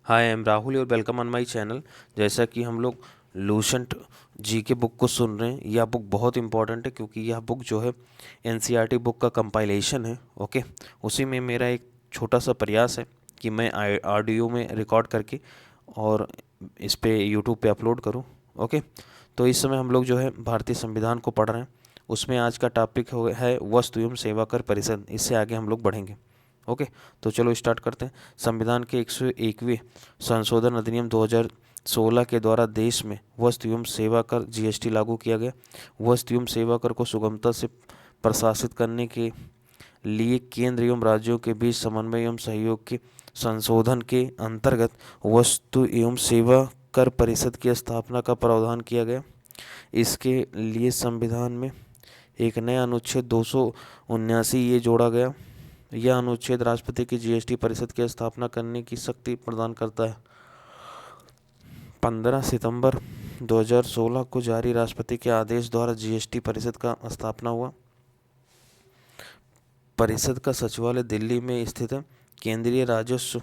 Hi I am Rahul और welcome on my channel. जैसा कि हम लोग लूसेंट जी के बुक को सुन रहे हैं, यह बुक बहुत इंपॉर्टेंट है क्योंकि यह बुक जो है एनसीईआरटी बुक का कंपाइलेशन है। ओके, उसी में मेरा एक छोटा सा प्रयास है कि मैं ऑडियो में रिकॉर्ड करके और इस पे यूट्यूब पे अपलोड करूं। ओके, तो इस समय हम लोग जो है भारतीय संविधान को पढ़ रहे हैं। उसमें आज का टॉपिक है वस्तु एवं सेवा कर परिषद। इससे आगे हम लोग बढ़ेंगे। ओके, तो चलो स्टार्ट करते हैं। संविधान के 101वें संशोधन अधिनियम 2016 के द्वारा देश में वस्तु एवं सेवा कर जीएसटी लागू किया गया। वस्तु एवं सेवा कर को सुगमता से प्रशासित करने के लिए केंद्र एवं राज्यों के बीच समन्वय एवं सहयोग के संशोधन के अंतर्गत वस्तु एवं सेवा कर परिषद की स्थापना का प्रावधान किया गया। इसके लिए संविधान में एक नया अनुच्छेद 279 ये जोड़ा गया। यह अनुच्छेद राष्ट्रपति की जीएसटी परिषद की स्थापना करने की शक्ति प्रदान करता है। 15 सितंबर 2016 को जारी राष्ट्रपति के आदेश द्वारा जीएसटी परिषद का स्थापना हुआ। परिषद का सचिवालय दिल्ली में स्थित है। केंद्रीय राजस्व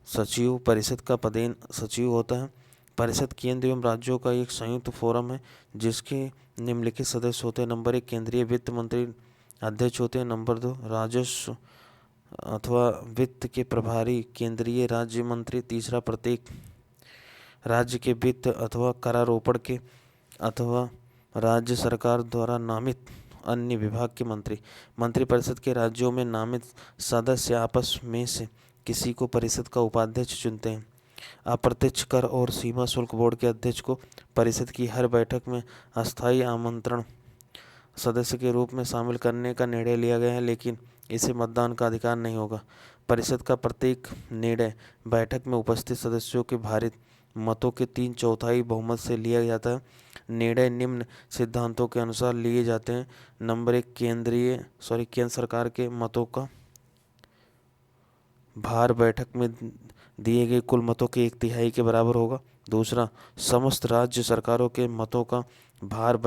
सचिव परिषद का पदेन सचिव होता है। परिषद केंद्र एवं राज्यों का एक संयुक्त फोरम है जिसके निम्नलिखित सदस्य होते हैं। नंबर 1 केंद्रीय वित्त मंत्री अध्यक्ष होते हैं। नंबर 2 राजस्व अथवा वित्त के प्रभारी केंद्रीय राज्य मंत्री। तीसरा प्रत्येक राज्य के वित्त अथवा करारोपण के अथवा राज्य सरकार द्वारा नामित अन्य विभाग के मंत्री। मंत्रिपरिषद के राज्यों में नामित सदस्य आपस में से किसी को परिषद का उपाध्यक्ष चुनते हैं। अप्रत्यक्ष कर और सीमा शुल्क बोर्ड के अध्यक्ष को परिषद की हर बैठक में अस्थायी आमंत्रण सदस्य के रूप में शामिल करने का निर्णय लिया गया है, लेकिन इसे मतदान का अधिकार नहीं होगा। परिषद का प्रत्येक निर्णय बैठक में उपस्थित सदस्यों के भारित मतों के 3/4 बहुमत से लिया जाता है। निर्णय निम्न सिद्धांतों के अनुसार लिए जाते हैं। नंबर 1 केंद्र सरकार के मतों का भार बैठक में दिए गए कुल मतों के 1/3 के बराबर होगा। दूसरा, समस्त राज्य सरकारों के मतों का भार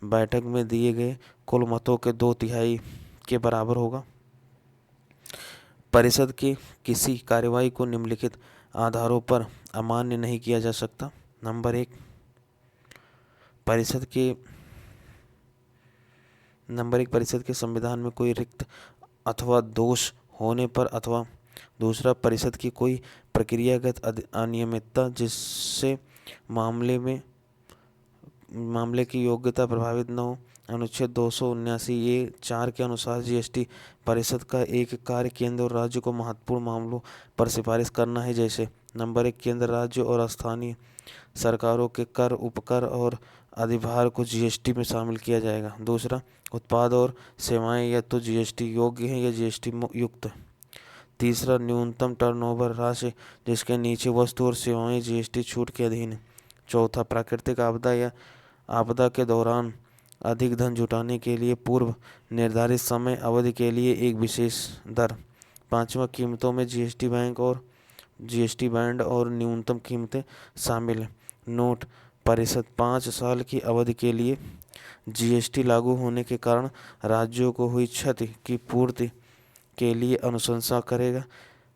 बैठक में दिए गए कुल मतों के 2/3 के बराबर होगा। परिषद की किसी कार्यवाही को निम्नलिखित आधारों पर अमान्य नहीं किया जा सकता। नंबर 1, परिषद के संविधान में कोई रिक्त अथवा दोष होने पर, अथवा दूसरा, परिषद की कोई प्रक्रियागत अनियमितता जिससे मामले की योग्यता प्रभावित न हो। अनुच्छेद 279A(4) के अनुसार जीएसटी परिषद का एक कार्य केंद्र और राज्य को महत्वपूर्ण मामलों पर सिफारिश करना है। जैसे नंबर 1 केंद्र राज्य और स्थानीय सरकारों के कर, उपकर और अधिभार को जीएसटी में शामिल किया जाएगा। दूसरा, उत्पाद और सेवाएं या तो जीएसटी योग्य हैं या जीएसटी युक्त है। तीसरा, न्यूनतम टर्नओवर राशि जिसके नीचे वस्तु और सेवाएं जीएसटी छूट के अधीन है। चौथा, प्राकृतिक आपदा या आपदा के दौरान अधिक धन जुटाने के लिए पूर्व निर्धारित समय अवधि के लिए एक विशेष दर। पांचवा, कीमतों में जीएसटी बैंड और न्यूनतम कीमतें शामिल हैं। नोट: परिषद 5 साल की अवधि के लिए जीएसटी लागू होने के कारण राज्यों को हुई क्षति की पूर्ति के लिए अनुशंसा करेगा।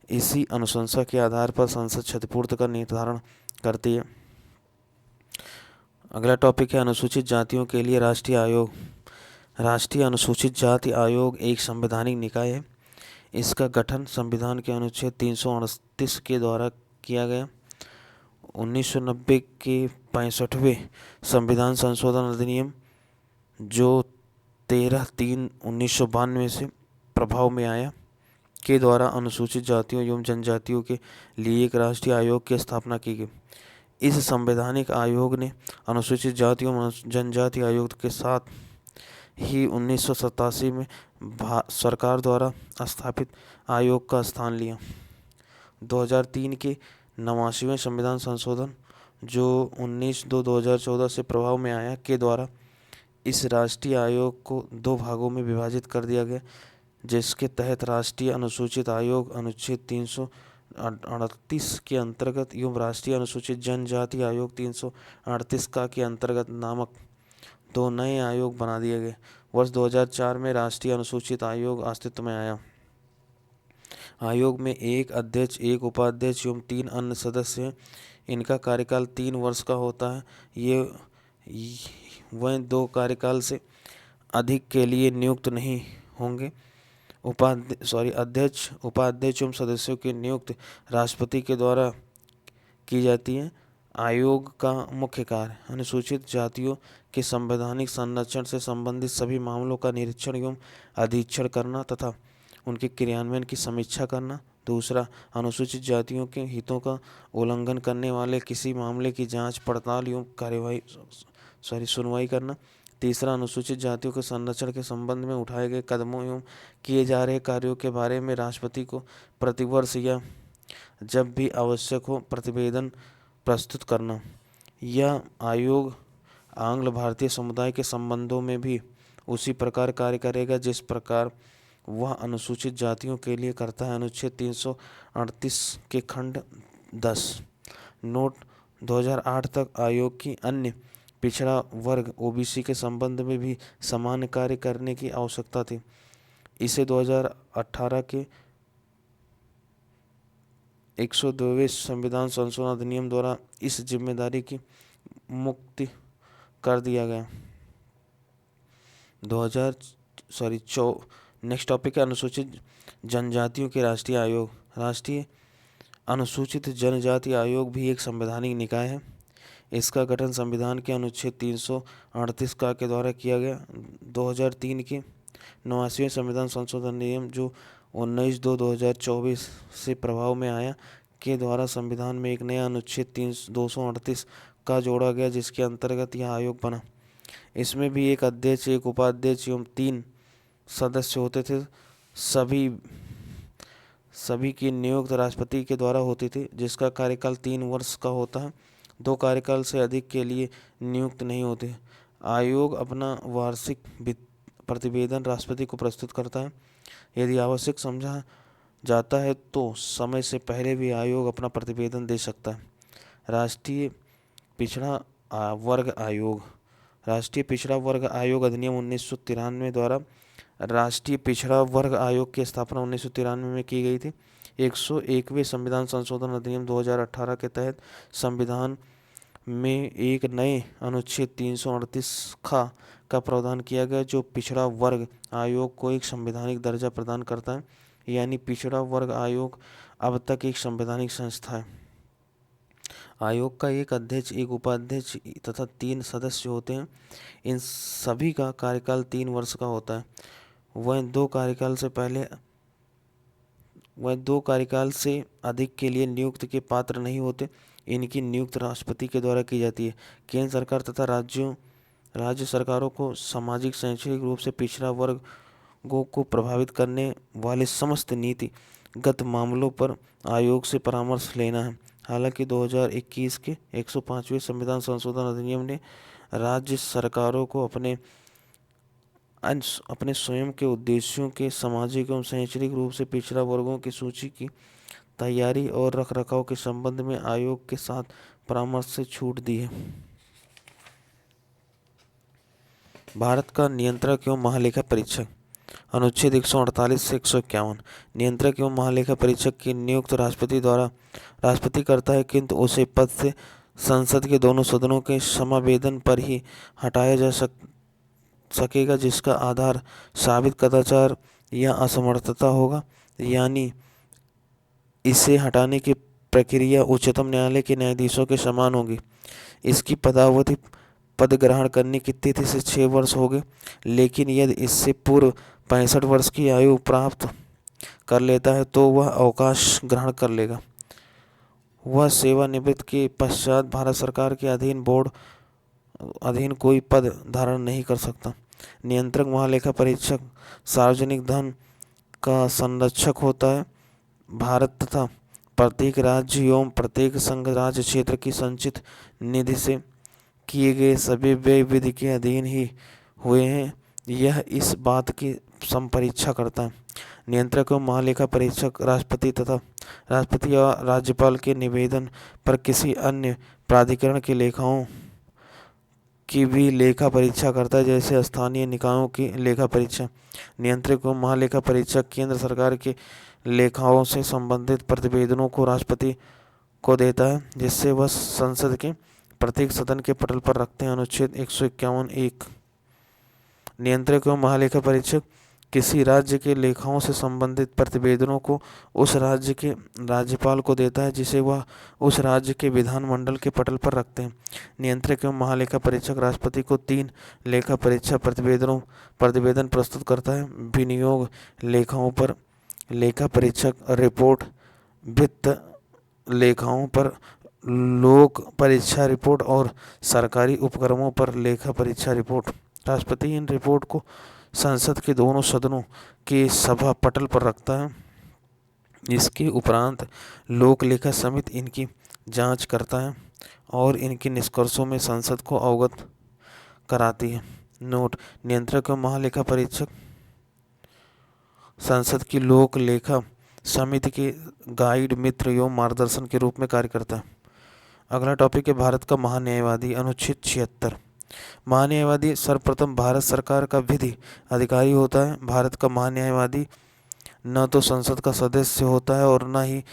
इसी अनुशंसा के आधार पर संसद क्षतिपूर्ति का निर्धारण करती है। अगला टॉपिक है अनुसूचित जातियों के लिए राष्ट्रीय आयोग। राष्ट्रीय अनुसूचित जाति आयोग एक संवैधानिक निकाय है। इसका गठन संविधान के अनुच्छेद 338 के द्वारा किया गया। 1990 के 65वें संविधान संशोधन अधिनियम जो 13/3/1992 से प्रभाव में आया के द्वारा अनुसूचित जातियों एवं जनजातियों के लिए एक राष्ट्रीय आयोग की स्थापना की गई। इस संवैधानिक आयोग ने अनुसूचित जातियों एवं जनजाति आयोग के साथ ही 1987 में सरकार द्वारा स्थापित आयोग का स्थान लिया। 2003 के 89वें संविधान संशोधन जो 19/2/2014 से प्रभाव में आया के द्वारा इस राष्ट्रीय आयोग को 2 भागों में विभाजित कर दिया गया, जिसके तहत राष्ट्रीय अनुसूचित आयोग अनुच्छेद 338 के अंतर्गत एवं राष्ट्रीय अनुसूचित जनजाति आयोग 338 का के अंतर्गत नामक 2 नए आयोग बना दिए गए। वर्ष 2004 में राष्ट्रीय अनुसूचित आयोग अस्तित्व में आया। आयोग में एक अध्यक्ष, एक उपाध्यक्ष एवं 3 अन्य सदस्य हैं। इनका कार्यकाल 3 वर्ष का होता है। वह 2 कार्यकाल से अधिक के लिए नियुक्त नहीं होंगे। अध्यक्ष, उपाध्यक्ष एवं सदस्यों की नियुक्ति राष्ट्रपति के द्वारा की जाती है। आयोग का मुख्य कार्य अनुसूचित जातियों के संवैधानिक संरक्षण से संबंधित सभी मामलों का निरीक्षण एवं अधीक्षण करना तथा उनके क्रियान्वयन की समीक्षा करना। दूसरा, अनुसूचित जातियों के हितों का उल्लंघन करने वाले किसी मामले की जांच पड़ताल एवं सुनवाई करना। तीसरा, अनुसूचित जातियों के संरक्षण के संबंध में उठाए गए कदमों एवं किए जा रहे कार्यों के बारे में राष्ट्रपति को प्रतिवर्ष या जब भी आवश्यक हो प्रतिवेदन प्रस्तुत करना। यह आयोग आंग्ल भारतीय समुदाय के संबंधों में भी उसी प्रकार कार्य करेगा जिस प्रकार वह अनुसूचित जातियों के लिए करता है। अनुच्छेद 338 के खंड 10 नोट 2008 तक आयोग की अन्य पिछड़ा वर्ग ओबीसी के संबंध में भी समान कार्य करने की आवश्यकता थी। इसे 2018 के 102वें संविधान संशोधन अधिनियम द्वारा इस जिम्मेदारी की मुक्ति कर दिया गया। नेक्स्ट टॉपिक है अनुसूचित जनजातियों के राष्ट्रीय आयोग। राष्ट्रीय अनुसूचित जनजाति आयोग भी एक संवैधानिक निकाय है। इसका गठन संविधान के अनुच्छेद 338 का के द्वारा किया गया। 2003 के 89वें संविधान संशोधन नियम जो 19/2/2024 से प्रभाव में आया के द्वारा संविधान में एक नया अनुच्छेद 238 का जोड़ा गया जिसके अंतर्गत यह आयोग बना। इसमें भी एक अध्यक्ष, एक उपाध्यक्ष एवं 3 सदस्य होते थे। सभी की नियुक्ति राष्ट्रपति के द्वारा होती थी जिसका कार्यकाल 3 वर्ष का होता है। 2 कार्यकाल से अधिक के लिए नियुक्त नहीं होते। आयोग अपना वार्षिक प्रतिवेदन राष्ट्रपति को प्रस्तुत करता है। यदि आवश्यक समझा जाता है तो समय से पहले भी आयोग अपना प्रतिवेदन दे सकता है। राष्ट्रीय पिछड़ा वर्ग आयोग। राष्ट्रीय पिछड़ा वर्ग आयोग अधिनियम 1993 द्वारा राष्ट्रीय पिछड़ा वर्ग आयोग की स्थापना 1993 में की गई थी। 101वें संविधान संशोधन अधिनियम 2018 के तहत संविधान में एक नए अनुच्छेद 338 का प्रावधान किया गया जो पिछड़ा वर्ग आयोग को एक संवैधानिक दर्जा प्रदान करता है। यानी पिछड़ा वर्ग आयोग अब तक एक संवैधानिक संस्था है। आयोग का एक अध्यक्ष, एक उपाध्यक्ष तथा 3 सदस्य होते हैं। इन सभी का कार्यकाल 3 वर्ष का होता है। वह 2 कार्यकाल से अधिक के लिए नियुक्ति के पात्र नहीं होते। इनकी नियुक्ति राष्ट्रपति के द्वारा की जाती है। केंद्र सरकार तथा राज्य सरकारों को सामाजिक शैक्षणिक रूप से पिछड़ा वर्गों को प्रभावित करने वाले समस्त नीतिगत मामलों पर आयोग से परामर्श लेना है। हालांकि 2021 के 105वें संविधान संशोधन अधिनियम ने राज्य सरकारों को अपने स्वयं के उद्देश्यों के सामाजिक एवं शैक्षणिक रूप से पिछड़ा वर्गों की सूची की तैयारी और रखरखाव के संबंध में आयोग के साथ परामर्श से छूट दी है। भारत का नियंत्रक एवं महालेखा परीक्षक। अनुच्छेद 148 से 151 नियंत्रक एवं महालेखा परीक्षक की नियुक्ति राष्ट्रपति करता है, किंतु उसे पद से संसद के दोनों सदनों के समावेदन पर ही हटाया जा सकेगा जिसका आधार साबित कदाचार या असमर्थता होगा। यानी इसे हटाने की प्रक्रिया उच्चतम न्यायालय के न्यायाधीशों के समान होगी। इसकी पदावधि पद ग्रहण करने की तिथि से 6 वर्ष होंगे, लेकिन यदि इससे पूर्व 65 वर्ष की आयु प्राप्त कर लेता है तो वह अवकाश ग्रहण कर लेगा। वह सेवानिवृत्ति के पश्चात भारत सरकार के अधीन कोई पद धारण नहीं कर सकता। नियंत्रक महालेखा परीक्षक सार्वजनिक धन का संरक्षक होता है। भारत तथा प्रत्येक राज्य एवं प्रत्येक संघ राज्य क्षेत्र की संचित निधि से किए गए सभी व्यय विधि के अधीन ही हुए हैं। यह इस बात की संपरीक्षा करता है। नियंत्रक एवं महालेखा परीक्षक राष्ट्रपति या राज्यपाल के निवेदन पर किसी अन्य प्राधिकरण की लेखाओं की भी लेखा परीक्षा करता है, जैसे स्थानीय निकायों की लेखा परीक्षा। नियंत्रक एवं महालेखा परीक्षक केंद्र सरकार के लेखाओं से संबंधित प्रतिवेदनों को राष्ट्रपति को देता है, जिससे वह संसद के प्रत्येक सदन के पटल पर रखते हैं। अनुच्छेद 151(1) नियंत्रक एवं महालेखा परीक्षक किसी राज्य के लेखाओं से संबंधित प्रतिवेदनों को उस राज्य के राज्यपाल को देता है, जिसे वह उस राज्य के विधानमंडल के पटल पर रखते हैं। नियंत्रक एवं महालेखा परीक्षक राष्ट्रपति को 3 लेखा परीक्षा प्रतिवेदन प्रस्तुत करता है। विनियोग लेखाओं पर लेखा परीक्षक रिपोर्ट, वित्त लेखाओं पर लोक परीक्षा रिपोर्ट और सरकारी उपक्रमों पर लेखा परीक्षा रिपोर्ट। राष्ट्रपति इन रिपोर्ट को संसद के दोनों सदनों के सभा पटल पर रखता है। इसके उपरांत लोक लेखा समिति इनकी जांच करता है और इनके निष्कर्षों में संसद को अवगत कराती है। नोट: नियंत्रक एवं महालेखा परीक्षक संसद की लोक लेखा समिति के गाइड, मित्र एवं मार्गदर्शन के रूप में कार्य करता है। अगला टॉपिक है भारत का महान्यायवादी। अनुच्छेद 76 महान्यायवादी सर्वप्रथम भारत सरकार का विधि अधिकारी होता है। भारत का महान्यायवादी न तो संसद का सदस्य होता है और न ही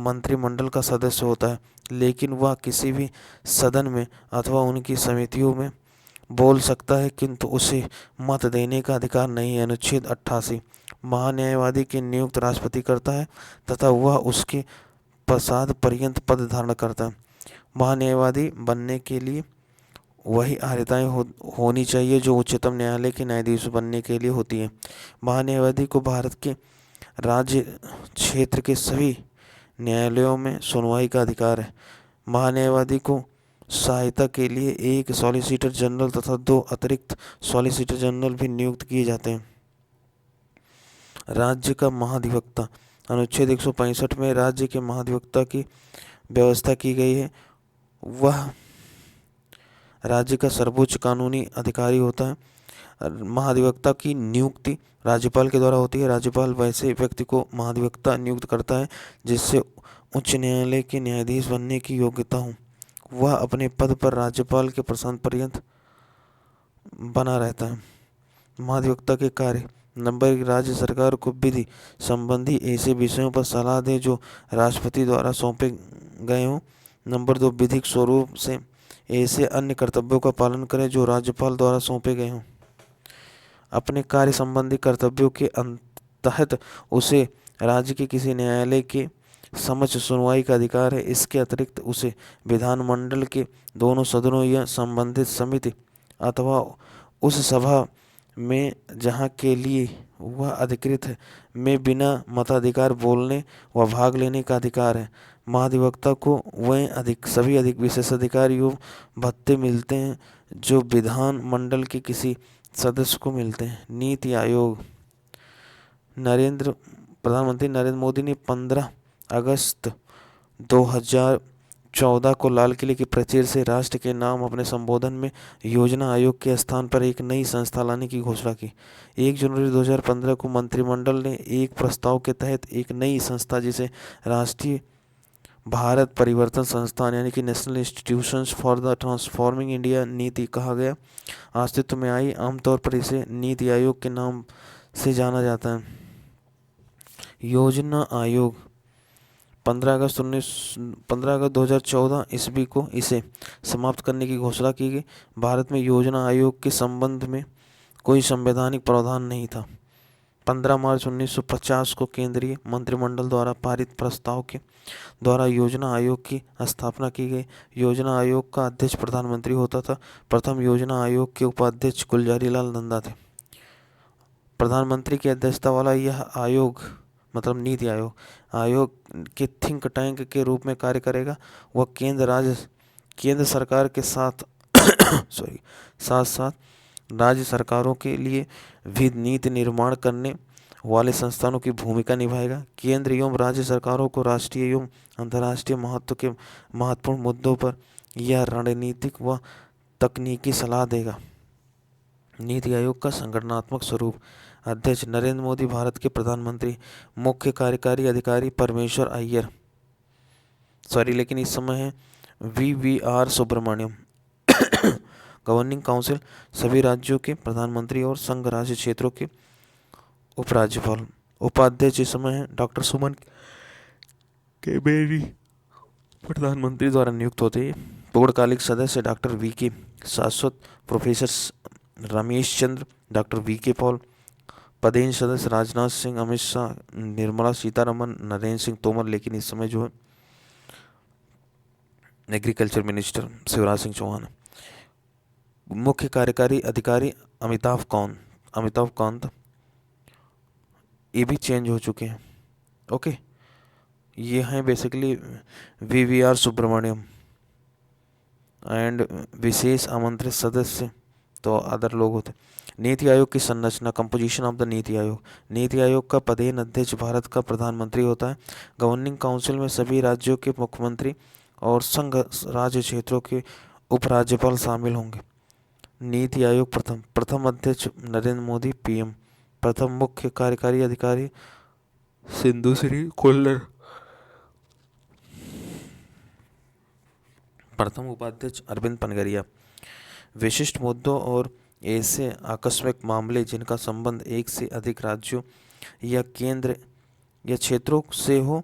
मंत्रिमंडल का सदस्य होता है, लेकिन वह किसी भी सदन में अथवा उनकी समितियों में बोल सकता है, किंतु उसे मत देने का अधिकार नहीं है। अनुच्छेद 88 महान्यायवादी की नियुक्त राष्ट्रपति करता है तथा वह उसके पश्चात पर्यंत पद धारण करता है। महान्यायवादी बनने के लिए वही अर्हताएं होनी चाहिए जो उच्चतम न्यायालय के न्यायाधीश बनने के लिए होती हैं। महान्यायवादी को भारत के राज्य क्षेत्र के सभी न्यायालयों में सुनवाई का अधिकार है। महान्यायवादी को सहायता के लिए एक सॉलिसिटर जनरल तथा 2 अतिरिक्त सॉलिसिटर जनरल भी नियुक्त किए जाते हैं। राज्य का महाधिवक्ता अनुच्छेद 165 में राज्य के महाधिवक्ता की व्यवस्था की गई है। वह राज्य का सर्वोच्च कानूनी अधिकारी होता है। महाधिवक्ता की नियुक्ति राज्यपाल के द्वारा होती है। राज्यपाल वैसे व्यक्ति को महाधिवक्ता नियुक्त करता है जिससे उच्च न्यायालय के न्यायाधीश बनने की योग्यता हो। वह अपने पद पर राज्यपाल के प्रशासन पर्यंत बना रहता है। महाधिवक्ता के कार्य: नंबर 1 राज्य सरकार को विधि संबंधी ऐसे विषयों पर सलाह दे जो राष्ट्रपति द्वारा सौंपे गए हों। नंबर 2 विधिक स्वरूप से ऐसे अन्य कर्तव्यों का पालन करें जो राज्यपाल द्वारा सौंपे गए हों। अपने कार्य संबंधी कर्तव्यों के तहत उसे राज्य के किसी न्यायालय के समक्ष सुनवाई का अधिकार है। इसके अतिरिक्त उसे विधानमंडल के दोनों सदनों या संबंधित समिति अथवा उस सभा में जहाँ के लिए वह अधिकृत है में बिना मताधिकार बोलने व भाग लेने का अधिकार है। महाधिवक्ता को वह सभी विशेषाधिकार एवं भत्ते मिलते हैं जो विधान मंडल के किसी सदस्य को मिलते हैं। नीति आयोग प्रधानमंत्री नरेंद्र मोदी ने 15 अगस्त 2014 को लाल किले की प्राचीर से राष्ट्र के नाम अपने संबोधन में योजना आयोग के स्थान पर एक नई संस्था लाने की घोषणा की। 1 जनवरी 2015 को मंत्रिमंडल ने एक प्रस्ताव के तहत एक नई संस्था जिसे राष्ट्रीय भारत परिवर्तन संस्थान यानी कि national institutions for the transforming India नीति कहा गया अस्तित्व में आई। आमतौर पर इसे नीति आयोग के नाम से जाना जाता है। योजना आयोग 15 अगस्त 2014 ईस्वी को इसे समाप्त करने की घोषणा की गई। भारत में योजना आयोग के संबंध में कोई संवैधानिक प्रावधान नहीं था। 15 मार्च 1950 को केंद्रीय मंत्रिमंडल द्वारा पारित प्रस्ताव के द्वारा योजना आयोग की स्थापना की गई। योजना आयोग का अध्यक्ष प्रधानमंत्री होता था। प्रथम योजना आयोग के उपाध्यक्ष गुलजारी लाल नंदा थे। प्रधानमंत्री की अध्यक्षता वाला यह आयोग मतलब नीति आयोग के थिंक टैंक के रूप में कार्य करेगा। वह केंद्र सरकार के साथ साथ राज्य सरकारों के लिए भी नीति निर्माण करने वाले संस्थानों की भूमिका निभाएगा। केंद्र एवं राज्य सरकारों को राष्ट्रीय एवं अंतर्राष्ट्रीय महत्व के महत्वपूर्ण मुद्दों पर यह रणनीतिक व तकनीकी सलाह देगा। नीति आयोग का संगठनात्मक स्वरूप: अध्यक्ष नरेंद्र मोदी भारत के प्रधानमंत्री। मुख्य कार्यकारी अधिकारी परमेश्वर अय्यर लेकिन इस समय है VVR सुब्रमण्यम। गवर्निंग काउंसिल सभी राज्यों के प्रधानमंत्री और संघ राज्य क्षेत्रों के उपराज्यपाल। उपाध्यक्ष इस समय है डॉक्टर सुमन केबेरी, प्रधानमंत्री द्वारा नियुक्त होते हैं। पूर्णकालिक सदस्य डॉक्टर वी के शाश्वत, professor Ramesh Chandra, doctor V के पॉल। पदेन सदस्य राजनाथ सिंह, अमित शाह, निर्मला सीतारमन, नरेंद्र सिंह तोमर, लेकिन इस समय जो है एग्रीकल्चर मिनिस्टर शिवराज सिंह चौहान है। मुख्य कार्यकारी अधिकारी अमिताभ कांत, ये भी चेंज हो चुके हैं। ओके, ये हैं बेसिकली VVR सुब्रमण्यम। एंड विशेष आमंत्रित सदस्य तो अदर लोग होते। नीति आयोग की संरचना, composition of the NITI Aayog. NITI Aayog का पदेन अध्यक्ष भारत का प्रधानमंत्री होता है। गवर्निंग काउंसिल में सभी राज्यों के मुख्यमंत्री और संघ राज्य क्षेत्रों के उपराज्यपाल शामिल होंगे। नीति आयोग प्रथम अध्यक्ष नरेंद्र मोदी PM। प्रथम मुख्य कार्यकारी अधिकारी सिंधु श्री कोल्लर। प्रथम उपाध्यक्ष अरविंद पनगरिया। विशिष्ट मुद्दों और ऐसे आकस्मिक मामले जिनका संबंध एक से अधिक राज्यों या केंद्र या क्षेत्रों से हो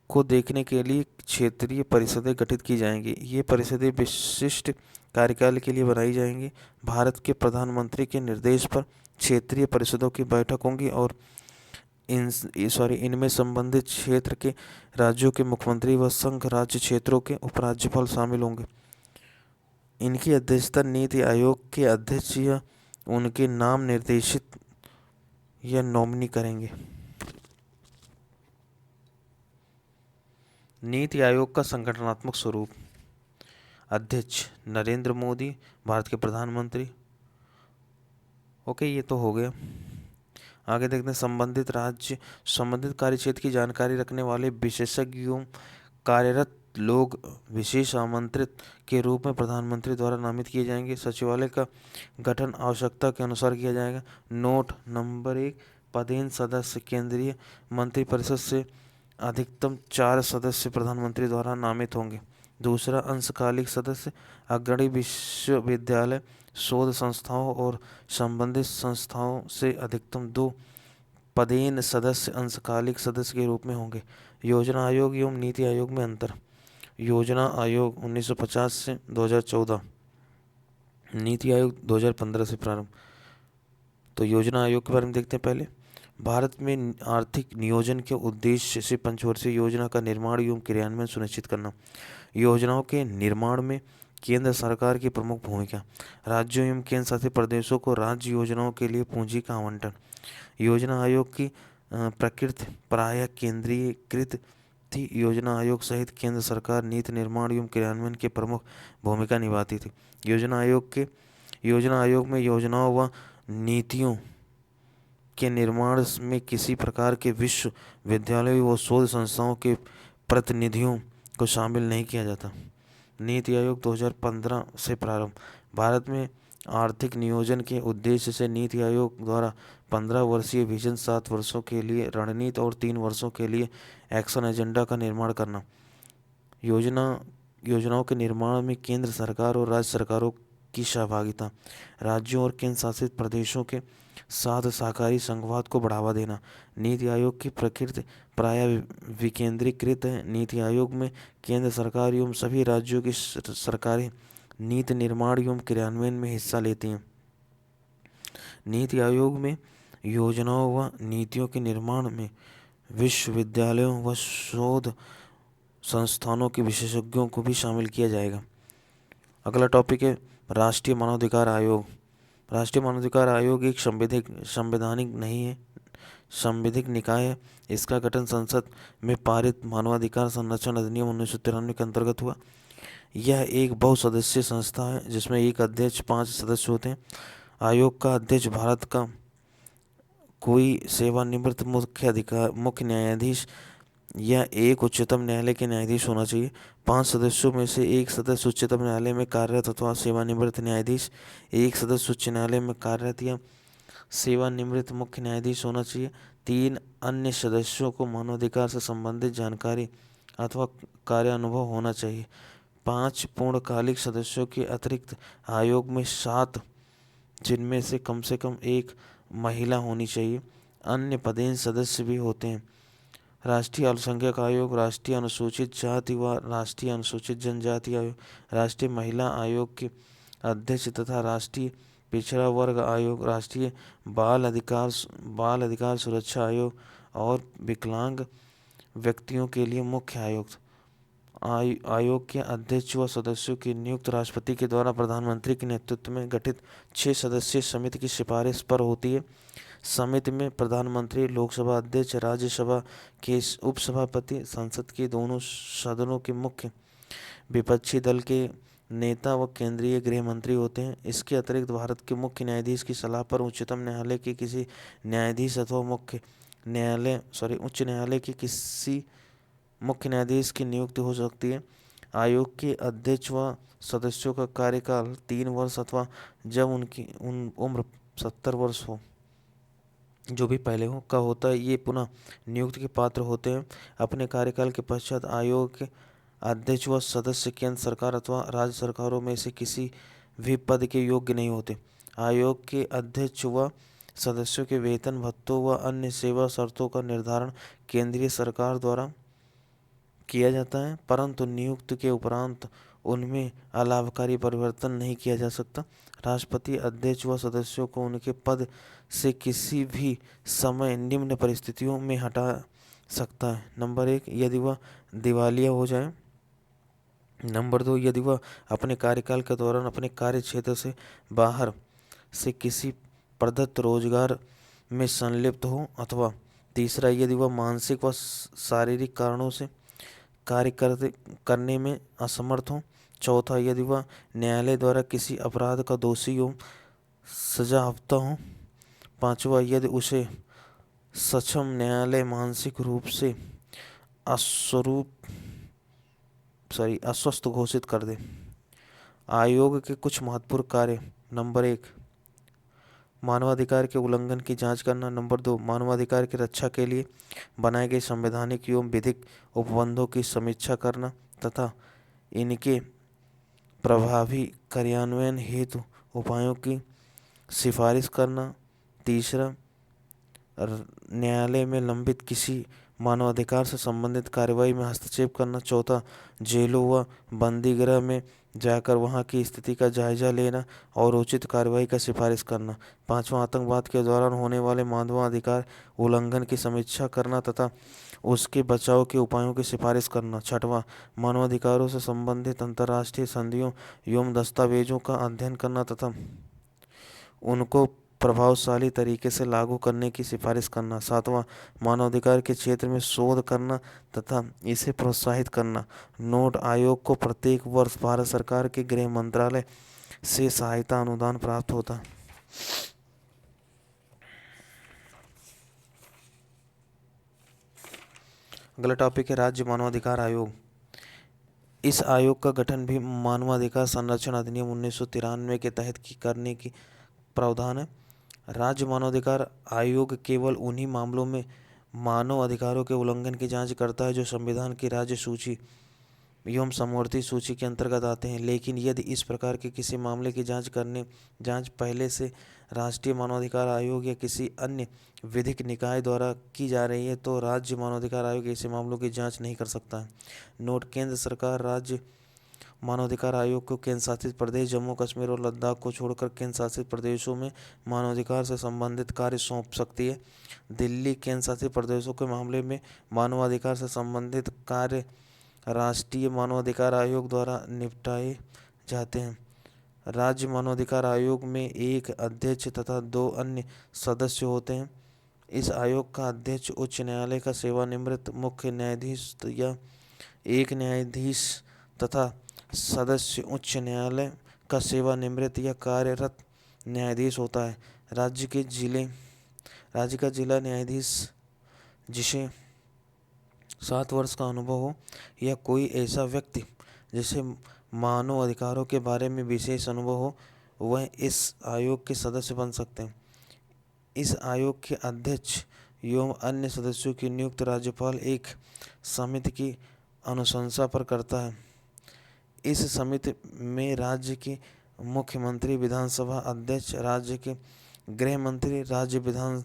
को देखने के लिए क्षेत्रीय परिषदें गठित की जाएंगी। ये परिषदें विशिष्ट कार्यकाल के लिए बनाई जाएंगी। भारत के प्रधानमंत्री के निर्देश पर क्षेत्रीय परिषदों की बैठक होंगी और इनमें संबंधित क्षेत्र के राज्यों के मुख्यमंत्री व संघ राज्य क्षेत्रों के उपराज्यपाल शामिल होंगे। इनकी अध्यक्षता नीति आयोग के अध्यक्ष या उनके नाम निर्देशित या नॉमिनी करेंगे। नीति आयोग का संगठनात्मक स्वरूप। अध्यक्ष नरेंद्र मोदी, भारत के प्रधानमंत्री। ओके, ये तो हो गया। आगे देखते हैं संबंधित राज्य, संबंधित कार्यक्षेत्र की जानकारी रखने वाले विशेषज्ञों कार्यरत लोग विशेष आमंत्रित के रूप में प्रधानमंत्री द्वारा नामित किए जाएंगे। सचिवालय का गठन आवश्यकता के अनुसार किया जाएगा। नोट नंबर 1, पदेन सदस्य केंद्रीय मंत्रिपरिषद से अधिकतम 4 सदस्य प्रधानमंत्री द्वारा नामित होंगे। दूसरा, अंशकालिक सदस्य अग्रणी विश्वविद्यालय, शोध संस्थाओं और संबंधित संस्थाओं से अधिकतम 2 पदेन सदस्य अंशकालिक सदस्य के रूप में होंगे। योजना आयोग एवं नीति आयोग में अंतर। योजना आयोग 1950 से 2014, नीति आयोग 2015 से प्रारंभ। तो योजना आयोग के बारे में देखते हैं पहले। भारत में आर्थिक नियोजन के उद्देश्य से पंचवर्षीय योजना का निर्माण एवं क्रियान्वयन सुनिश्चित करना। योजनाओं के निर्माण में केंद्र सरकार की प्रमुख भूमिका। राज्यों एवं केंद्र शासित प्रदेशों को राज्य योजनाओं के लिए पूंजी का आवंटन। योजना आयोग की प्रकृति प्रायः केंद्रीयकृत थी। योजना आयोग सहित केंद्र सरकार नीति निर्माण एवं क्रियान्वयन की प्रमुख भूमिका निभाती थी। योजना आयोग में योजनाओं व नीतियों के निर्माण में किसी प्रकार के विश्वविद्यालयों व शोध संस्थाओं के प्रतिनिधियों को शामिल नहीं किया जाता। नीति आयोग 2015 से प्रारंभ। भारत में आर्थिक नियोजन के उद्देश्य से नीति आयोग द्वारा 15 वर्षीय विजन, 7 वर्षों के लिए रणनीति और 3 वर्षों के लिए एक्शन एजेंडा का निर्माण करना। योजनाओं के निर्माण में केंद्र सरकार और राज्य सरकारों की सहभागिता। राज्यों और केंद्र शासित प्रदेशों के साथ सहकारी संघवाद को बढ़ावा देना। नीति आयोग की प्रकृति प्रायः विकेंद्रीकृत है। नीति आयोग में केंद्र सरकार एवं सभी राज्यों की सरकारें नीति निर्माण एवं क्रियान्वयन में हिस्सा लेती हैं। नीति आयोग में योजनाओं व नीतियों के निर्माण में विश्वविद्यालयों व शोध संस्थानों के विशेषज्ञों को भी शामिल किया जाएगा। अगला टॉपिक है राष्ट्रीय मानवाधिकार आयोग। राष्ट्रीय मानवाधिकार आयोग एक संवैधानिक नहीं है, संवैधानिक निकाय है। इसका गठन संसद में पारित मानवाधिकार संरक्षण अधिनियम 1993 के अंतर्गत हुआ। यह एक बहुसदस्यीय संस्था है जिसमें एक अध्यक्ष, 5 सदस्य होते हैं। आयोग का अध्यक्ष भारत का कोई सेवानिवृत्त मुख्य न्यायाधीश या एक उच्चतम न्यायालय के न्यायाधीश होना चाहिए। 5 सदस्यों में से एक सदस्य उच्चतम न्यायालय में कार्यरत अथवा सेवानिवृत्त न्यायाधीश, एक सदस्य उच्च न्यायालय में कार्यरत या सेवानिवृत्त मुख्य न्यायाधीश होना चाहिए। 3 अन्य सदस्यों को मानवाधिकार से संबंधित जानकारी अथवा कार्यानुभव होना चाहिए। 5 पूर्णकालिक सदस्यों के अतिरिक्त आयोग में 7, जिनमें से कम 1 महिला होनी चाहिए। अन्य पदेन सदस्य भी होते हैं। राष्ट्रीय अल्पसंख्यक आयोग, राष्ट्रीय अनुसूचित जाति व राष्ट्रीय अनुसूचित जनजाति आयोग, राष्ट्रीय महिला आयोग के अध्यक्ष तथा राष्ट्रीय पिछड़ा वर्ग आयोग, राष्ट्रीय बाल अधिकार सुरक्षा आयोग और विकलांग व्यक्तियों के लिए मुख्य आयोग। आयोग के अध्यक्ष व सदस्यों की नियुक्ति राष्ट्रपति के द्वारा प्रधानमंत्री के नेतृत्व में गठित 6 सदस्यीय समिति की सिफारिश पर होती है। समिति में प्रधानमंत्री, लोकसभा अध्यक्ष, राज्यसभा के उपसभापति, संसद के दोनों सदनों के मुख्य विपक्षी दल के नेता व केंद्रीय गृह मंत्री होते हैं। इसके अतिरिक्त भारत के मुख्य न्यायाधीश की सलाह पर उच्चतम न्यायालय के किसी न्यायाधीश अथवा उच्च न्यायालय के किसी मुख्य न्यायाधीश की नियुक्ति हो सकती है। आयोग के अध्यक्ष व सदस्यों का कार्यकाल 3 वर्ष अथवा जब उनकी उम्र 70 वर्ष हो, जो भी पहले हो, का होता है, ये पुनः नियुक्ति के पात्र होते हैं। अपने कार्यकाल के पश्चात आयोग के अध्यक्ष व सदस्य केंद्र सरकार अथवा राज्य सरकारों में से किसी भी पद के योग्य नहीं होते। आयोग के अध्यक्ष व सदस्यों के वेतन, भत्तों व अन्य सेवा शर्तों का निर्धारण केंद्रीय सरकार द्वारा किया जाता है, परंतु नियुक्ति के उपरांत उनमें अलाभकारी परिवर्तन नहीं किया जा सकता। राष्ट्रपति अध्यक्ष व सदस्यों को उनके पद से किसी भी समय निम्न परिस्थितियों में हटा सकता है। नंबर 1, यदि वह दिवालिया हो जाए। नंबर 2, यदि वह अपने कार्यकाल के दौरान अपने कार्य क्षेत्र से बाहर से किसी प्रदत्त रोजगार में संलिप्त हो। अथवा तीसरा, यदि वह मानसिक व शारीरिक कारणों से कार्य करने में असमर्थ हो। चौथा, यदि वह न्यायालय द्वारा किसी अपराध का दोषी हो, सजायाफ्ता हो। पांचवा, यदि उसे सक्षम न्यायालय मानसिक रूप से अस्वस्थ घोषित कर दे। आयोग के कुछ महत्वपूर्ण कार्य। नंबर 1, मानवाधिकार के उल्लंघन की जांच करना। नंबर 2, मानवाधिकार की रक्षा के लिए बनाए गए संवैधानिक एवं विधिक उपबंधों की समीक्षा करना तथा इनके प्रभावी कार्यान्वयन हेतु उपायों की सिफारिश करना। तीसरा, न्यायालय में लंबित किसी मानवाधिकार से संबंधित कार्यवाही में हस्तक्षेप करना। चौथा, जेलों व बंदीगृह में जाकर वहां की स्थिति का जायजा लेना और उचित कार्रवाई का सिफारिश करना। पांचवा, आतंकवाद के दौरान होने वाले मानवाधिकार उल्लंघन की समीक्षा करना तथा उसके बचाव के उपायों की सिफारिश करना। छठवां, मानवाधिकारों से संबंधित अंतर्राष्ट्रीय संधियों एवं दस्तावेजों का अध्ययन करना तथा उनको प्रभावशाली तरीके से लागू करने की सिफारिश करना। सातवां, मानवाधिकार के क्षेत्र में शोध करना तथा इसे प्रोत्साहित करना। नोट, आयोग को प्रत्येक वर्ष भारत सरकार के गृह मंत्रालय से सहायता अनुदान प्राप्त होता है। अगला टॉपिक है राज्य मानवाधिकार आयोग। इस आयोग का गठन भी मानवाधिकार संरक्षण अधिनियम 1993 के तहत करने की प्रावधान है। राज्य मानवाधिकार आयोग केवल उन्हीं मामलों में मानव अधिकारों के उल्लंघन की जांच करता है जो संविधान की राज्य सूची एवं समवर्ती सूची के अंतर्गत आते हैं। लेकिन यदि इस प्रकार के किसी मामले की जांच पहले से राष्ट्रीय मानवाधिकार आयोग या किसी अन्य विधिक निकाय द्वारा की जा रही है तो राज्य मानवाधिकार आयोग ऐसे मामलों की जांच नहीं कर सकता है। नोट, केंद्र सरकार राज्य मानवाधिकार आयोग को केंद्र शासित प्रदेश जम्मू कश्मीर और लद्दाख को छोड़कर केंद्र शासित प्रदेशों में मानवाधिकार से संबंधित कार्य सौंप सकती है। दिल्ली केंद्र शासित प्रदेशों के मामले में मानवाधिकार से संबंधित कार्य राष्ट्रीय मानवाधिकार आयोग द्वारा निपटाए जाते हैं। राज्य मानवाधिकार आयोग में एक अध्यक्ष तथा 2 अन्य सदस्य होते हैं। इस आयोग का अध्यक्ष उच्च न्यायालय का सेवानिवृत्त मुख्य न्यायाधीश या एक न्यायाधीश तथा सदस्य उच्च न्यायालय का सेवानिवृत्त या कार्यरत न्यायाधीश होता है। राज्य का जिला न्यायाधीश जिसे 7 वर्ष का अनुभव हो या कोई ऐसा व्यक्ति जिसे मानव अधिकारों के बारे में विशेष अनुभव हो, वह इस आयोग के सदस्य बन सकते हैं। इस आयोग के अध्यक्ष एवं अन्य सदस्यों की नियुक्ति राज्यपाल एक समिति की अनुशंसा पर करता है। इस समिति में राज्य के मुख्यमंत्री, विधानसभा अध्यक्ष, राज्य के गृह मंत्री, राज्य विधान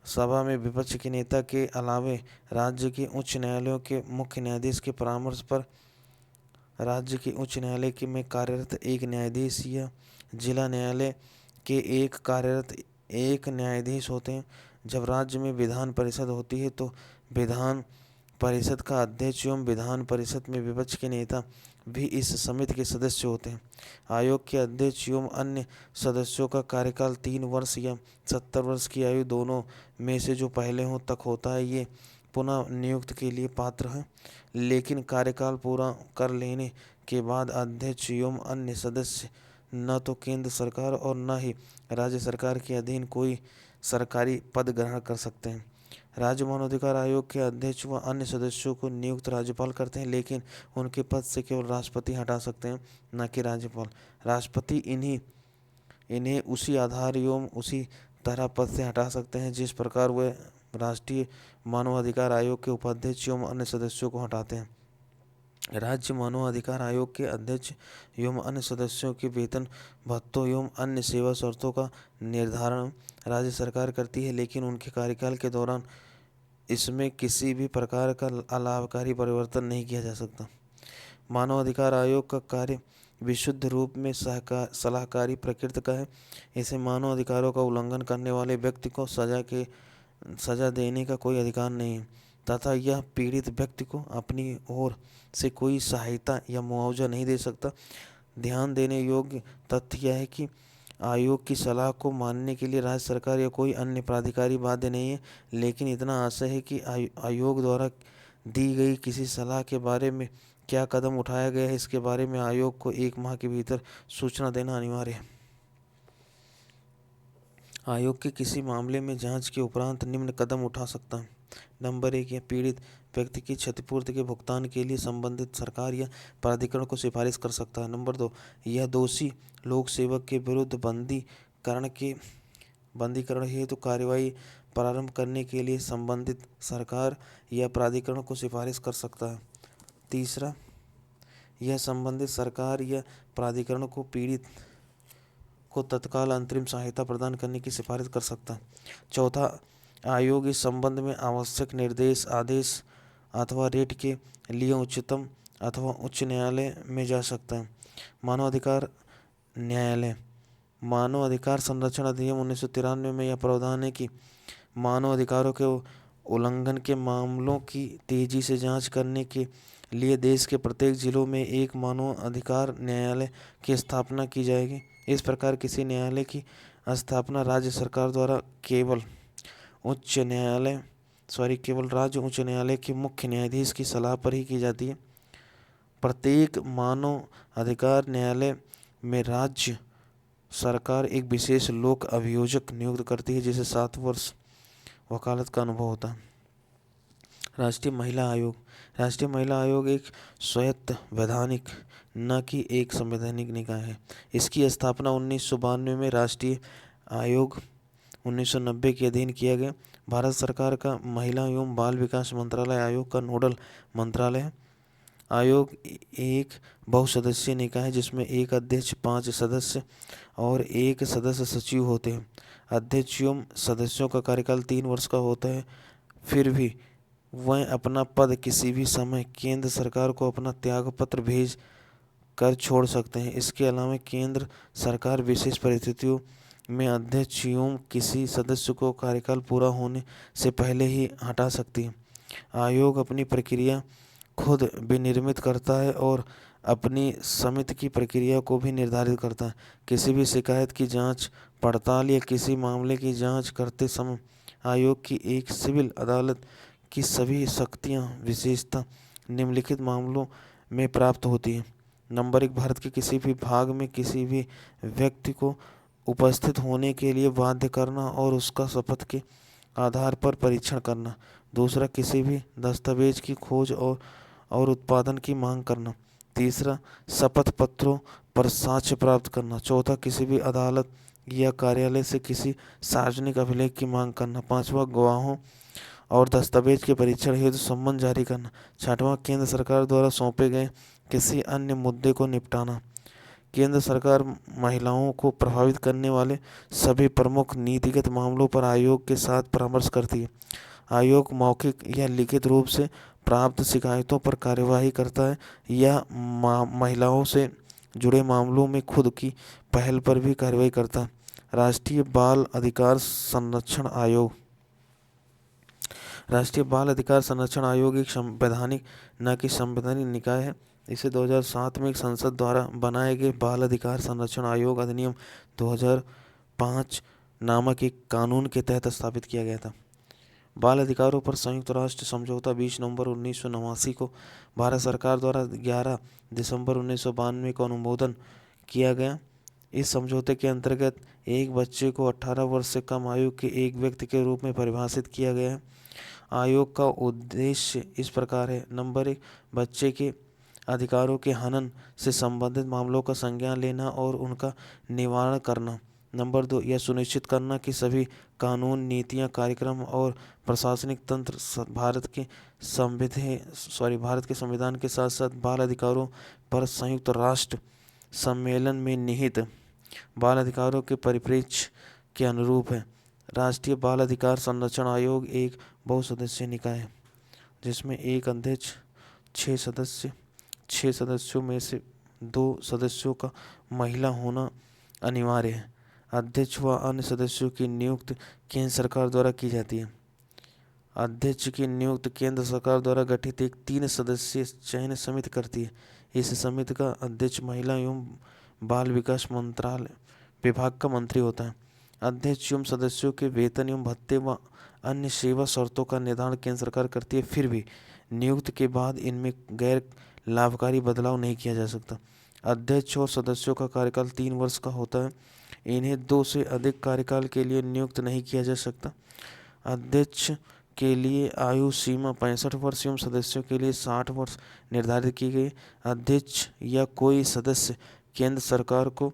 सभा में विपक्ष के नेता के अलावे राज्य के उच्च न्यायालयों के मुख्य न्यायाधीश के परामर्श पर राज्य के उच्च न्यायालय के में कार्यरत एक न्यायाधीश या जिला न्यायालय के एक न्यायाधीश होते हैं। जब राज्य में विधान परिषद होती है तो विधान परिषद का अध्यक्ष एवं विधान परिषद में विपक्ष के नेता भी इस समिति के सदस्य होते हैं। आयोग के अध्यक्ष एवं अन्य सदस्यों का कार्यकाल 3 वर्ष या 70 वर्ष की आयु दोनों में से जो पहले हो तक होता है। ये पुनः नियुक्ति के लिए पात्र हैं, लेकिन कार्यकाल पूरा कर लेने के बाद अध्यक्ष एवं अन्य सदस्य न तो केंद्र सरकार और न ही राज्य सरकार के अधीन कोई सरकारी पद ग्रहण कर सकते हैं। राज्य मानवाधिकार आयोग के अध्यक्ष व अन्य सदस्यों को नियुक्त राज्यपाल करते हैं, लेकिन उनके पद से केवल राष्ट्रपति हटा सकते हैं, न कि राज्यपाल। राष्ट्रपति इन्हें उसी आधार एवं उसी तरह पद से हटा सकते हैं जिस प्रकार वे राष्ट्रीय मानवाधिकार आयोग के उपाध्यक्ष एवं अन्य सदस्यों को हटाते हैं। राज्य मानवाधिकार आयोग के अध्यक्ष एवं अन्य सदस्यों के वेतन भत्तों एवं अन्य सेवा शर्तों का निर्धारण राज्य सरकार करती है, लेकिन उनके कार्यकाल के दौरान इसमें किसी भी प्रकार का अलाभकारी परिवर्तन नहीं किया जा सकता। मानवाधिकार आयोग का कार्य विशुद्ध रूप में सलाहकारी प्रकृति का है। इसे मानव अधिकारों का उल्लंघन करने वाले व्यक्ति को सजा देने का कोई अधिकार नहीं है तथा यह पीड़ित व्यक्ति को अपनी ओर से कोई सहायता या मुआवजा नहीं दे सकता। ध्यान देने योग्य तथ्य यह है कि आयोग की सलाह को मानने के लिए राज्य सरकार या कोई अन्य प्राधिकारी बाध्य नहीं है, लेकिन इतना आशय है कि आयोग द्वारा दी गई किसी सलाह के बारे में क्या कदम उठाया गया है इसके बारे में आयोग को 1 माह के भीतर सूचना देना अनिवार्य है। आयोग के किसी मामले में जांच के उपरांत निम्न कदम उठा सकता है। नंबर 1, यह पीड़ित व्यक्ति की क्षतिपूर्ति के भुगतान के लिए संबंधित सरकार या प्राधिकरण को सिफारिश कर सकता है। नंबर 2, यह दोषी लोक सेवक के विरुद्ध बंदीकरण हेतु कार्यवाही प्रारंभ करने के लिए संबंधित सरकार या प्राधिकरण को सिफारिश कर सकता है। तीसरा, यह संबंधित सरकार या प्राधिकरण को पीड़ित को तत्काल अंतरिम सहायता प्रदान करने की सिफारिश कर सकता है। चौथा, आयोग इस संबंध में आवश्यक निर्देश, आदेश अथवा रेट के लिए उच्चतम अथवा उच्च न्यायालय में जा सकता है। मानवाधिकार न्यायालय। मानव अधिकार संरक्षण अधिनियम 1993 में यह प्रावधान है कि मानव अधिकारों के उल्लंघन के मामलों की तेजी से जांच करने के लिए देश के प्रत्येक जिलों में एक मानव अधिकार न्यायालय की स्थापना की जाएगी। इस प्रकार किसी न्यायालय की स्थापना राज्य सरकार द्वारा केवल राज्य उच्च न्यायालय के मुख्य न्यायाधीश की सलाह पर ही की जाती है। प्रत्येक मानव अधिकार न्यायालय में राज्य सरकार एक विशेष लोक अभियोजक नियुक्त करती है जिसे 7 वर्ष वकालत का अनुभव होता है। राष्ट्रीय महिला आयोग। राष्ट्रीय महिला आयोग एक स्वायत्त वैधानिक न कि एक संवैधानिक निकाय है। इसकी स्थापना 1992 में राष्ट्रीय आयोग 1990 के अधीन किया गया। भारत सरकार का महिला एवं बाल विकास मंत्रालय आयोग का नोडल मंत्रालय है। आयोग एक बहुसदस्यीय निकाय है जिसमें एक अध्यक्ष, 5 सदस्य और एक सदस्य सचिव होते हैं। अध्यक्ष एवं सदस्यों का कार्यकाल 3 वर्ष का होता है। फिर भी वह अपना पद किसी भी समय केंद्र सरकार को अपना त्यागपत्र भेज कर छोड़ सकते हैं। इसके अलावा केंद्र सरकार विशेष परिस्थितियों में अध्यक्ष एवं किसी सदस्य को कार्यकाल पूरा होने से पहले ही हटा सकती है। आयोग अपनी प्रक्रिया खुद विनिर्मित करता है और अपनी समिति की प्रक्रिया को भी निर्धारित करता है। किसी भी शिकायत की जांच पड़ताल या किसी मामले की जांच करते समय आयोग की एक सिविल अदालत की सभी शक्तियां विशेषतः निम्नलिखित मामलों में प्राप्त होती हैं। नंबर 1, भारत के किसी भी भाग में किसी भी व्यक्ति को उपस्थित होने के लिए बाध्य करना और उसका शपथ के आधार पर परीक्षण करना। दूसरा, किसी भी दस्तावेज की खोज और उत्पादन की मांग करना। तीसरा, शपथ पत्रों पर साक्ष्य प्राप्त करना। चौथा, किसी भी अदालत या कार्यालय से किसी सार्वजनिक अभिलेख की मांग करना। पांचवा, गवाहों और दस्तावेज के परीक्षण हेतु सम्मन जारी करना। छठवां, केंद्र सरकार द्वारा सौंपे गए किसी अन्य मुद्दे को निपटाना। केंद्र सरकार महिलाओं को प्रभावित करने वाले सभी प्रमुख नीतिगत मामलों पर आयोग के साथ परामर्श करती है। आयोग मौखिक या लिखित रूप से प्राप्त शिकायतों पर कार्यवाही करता है या महिलाओं से जुड़े मामलों में खुद की पहल पर भी कार्रवाई करता है। राष्ट्रीय बाल अधिकार संरक्षण आयोग। राष्ट्रीय बाल अधिकार संरक्षण आयोग एक संवैधानिक न कि संवैधानिक निकाय है। इसे 2007 में एक संसद द्वारा बनाए गए बाल अधिकार संरक्षण आयोग अधिनियम 2005 नामक एक कानून के तहत स्थापित किया गया था। बाल अधिकारों पर संयुक्त राष्ट्र समझौता 20 नवंबर 1989 को भारत सरकार द्वारा 11 दिसंबर 1992 को अनुमोदन किया गया। इस समझौते के अंतर्गत एक बच्चे को 18 वर्ष से कम आयु के एक व्यक्ति के रूप में परिभाषित किया गया है। आयोग का उद्देश्य इस प्रकार है: नंबर 1, बच्चे के अधिकारों के हनन से संबंधित मामलों का संज्ञान लेना और उनका निवारण करना। नंबर 2, यह सुनिश्चित करना कि सभी कानून, नीतियां, कार्यक्रम और प्रशासनिक तंत्र भारत के संविधान के साथ साथ बाल अधिकारों पर संयुक्त राष्ट्र सम्मेलन में निहित बाल अधिकारों के परिप्रेक्ष्य के अनुरूप है। राष्ट्रीय बाल अधिकार संरक्षण आयोग एक बहुसदस्यीय निकाय है जिसमें एक अध्यक्ष, 6 सदस्यों में से 2 सदस्यों का महिला होना अनिवार्य है। अध्यक्ष व अन्य सदस्यों की नियुक्ति केंद्र सरकार द्वारा की जाती है। अध्यक्ष की नियुक्ति केंद्र सरकार द्वारा गठित एक 3 सदस्यीय चयन समिति करती है। इस समिति का अध्यक्ष महिला एवं बाल विकास मंत्रालय विभाग का मंत्री होता है। अध्यक्ष एवं सदस्यों के वेतन एवं भत्ते व अन्य सेवा शर्तों का निर्धारण केंद्र सरकार करती है। फिर भी नियुक्ति के बाद इनमें गैर लाभकारी बदलाव नहीं किया जा सकता। अध्यक्ष और सदस्यों का कार्यकाल 3 वर्ष का होता है। इन्हें 2 से अधिक कार्यकाल के लिए नियुक्त नहीं किया जा सकता। अध्यक्ष के लिए आयु सीमा 65 वर्ष एवं सदस्यों के लिए 60 वर्ष निर्धारित की गई। अध्यक्ष या कोई सदस्य केंद्र सरकार को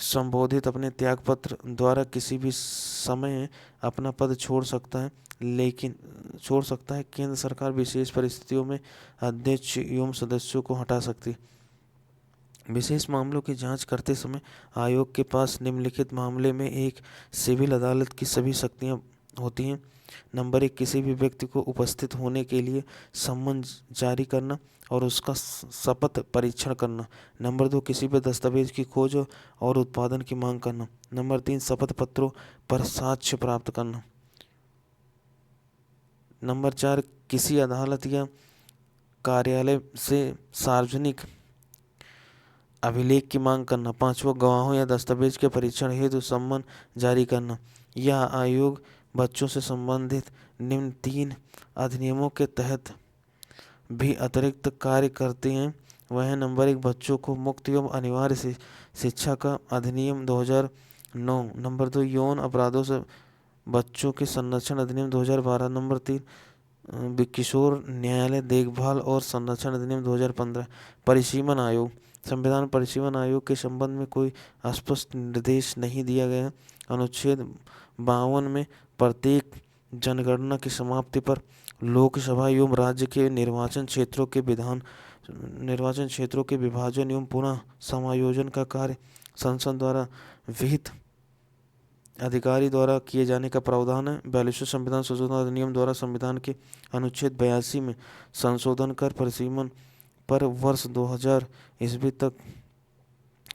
संबोधित अपने त्यागपत्र द्वारा किसी भी समय अपना पद छोड़ सकता है, केंद्र सरकार विशेष परिस्थितियों में अध्यक्ष एवं सदस्यों को हटा सकती है। विशेष मामलों की जांच करते समय आयोग के पास निम्नलिखित मामले में एक सिविल अदालत की सभी शक्तियां होती हैं। नंबर 1, किसी भी व्यक्ति को उपस्थित होने के लिए सम्मन जारी करना और उसका शपथ परीक्षण करना। नंबर 2, किसी भी दस्तावेज की खोज और उत्पादन की मांग करना। नंबर 3, शपथ पत्रों पर साक्ष्य प्राप्त करना। नंबर 4, किसी अदालत या कार्यालय से सार्वजनिक अभिलेख की मांग करना। 5वां, गवाहों या दस्तावेज के परीक्षण हेतु सम्मन जारी करना। यह आयोग बच्चों से संबंधित निम्न 3 अधिनियमों के तहत भी अतिरिक्त कार्य करते हैं। वह है: नंबर 1, बच्चों को मुक्त एवं अनिवार्य शिक्षा का अधिनियम 2009। नंबर 2, यौन अपराधों से बच्चों के संरक्षण अधिनियम 2012। नंबर 3, किशोर न्यायालय देखभाल और संरक्षण अधिनियम 2015। परिसीमन आयोग। संविधान परिसीमन आयोग के संबंध में कोई स्पष्ट निर्देश नहीं दिया गया है। अनुच्छेद 52 में प्रत्येक जनगणना की समाप्ति पर लोकसभा एवं राज्य के निर्वाचन क्षेत्रों के विभाजन एवं पुनः समायोजन का कार्य संसद द्वारा विहित अधिकारी द्वारा किए जाने का प्रावधान है। 42वें संविधान संशोधन अधिनियम द्वारा संविधान के अनुच्छेद 82 में संशोधन कर परिसीमन पर वर्ष 2000 ईस्वी तक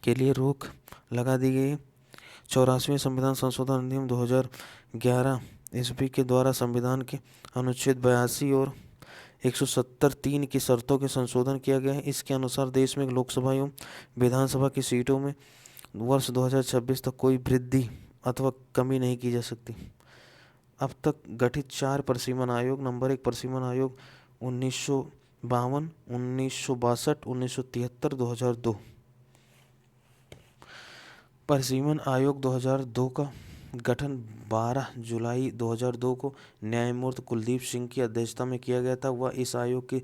के लिए रोक लगा दी गई। 84वें संविधान संशोधन अधिनियम 2011 ईस्वी के द्वारा संविधान के अनुच्छेद 82 और 170(3) की शर्तों के संशोधन किया गया है। इसके अनुसार देश में लोकसभा एवं विधानसभा की सीटों में वर्ष 2026 तक कोई वृद्धि अथवा कमी नहीं की जा सकती। अब तक गठित 4 परिसीमन आयोग। नंबर 1, परिसीमन आयोग 1952, 1962, 1973, 2002। परिसीमन आयोग 2002 का गठन 12 जुलाई 2002 को न्यायमूर्ति कुलदीप सिंह की अध्यक्षता में किया गया था। वह इस आयोग की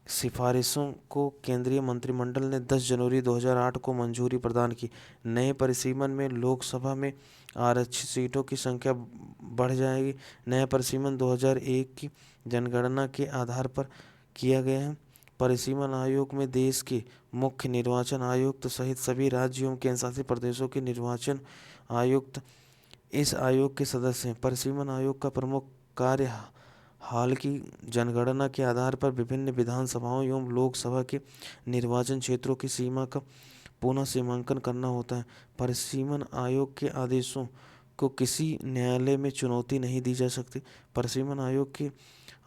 सिफारिशों को केंद्रीय मंत्रिमंडल ने 10 जनवरी 2008 को मंजूरी प्रदान की। नए परिसीमन में लोकसभा में आरक्षित सीटों की संख्या बढ़ जाएगी। नया परिसीमन 2001 की जनगणना के आधार पर किया गया है। परिसीमन आयोग में देश के मुख्य निर्वाचन आयुक्त सहित सभी राज्यों के केंद्रशासित प्रदेशों के निर्वाचन आयुक्त इस आयोग के सदस्य हैं। परिसीमन आयोग का प्रमुख कार्य हाल की जनगणना के आधार पर विभिन्न विधानसभाओं एवं लोकसभा के निर्वाचन क्षेत्रों की सीमा का पुनः सीमांकन करना होता है। परिसीमन आयोग के आदेशों को किसी न्यायालय में चुनौती नहीं दी जा सकती। परिसीमन आयोग के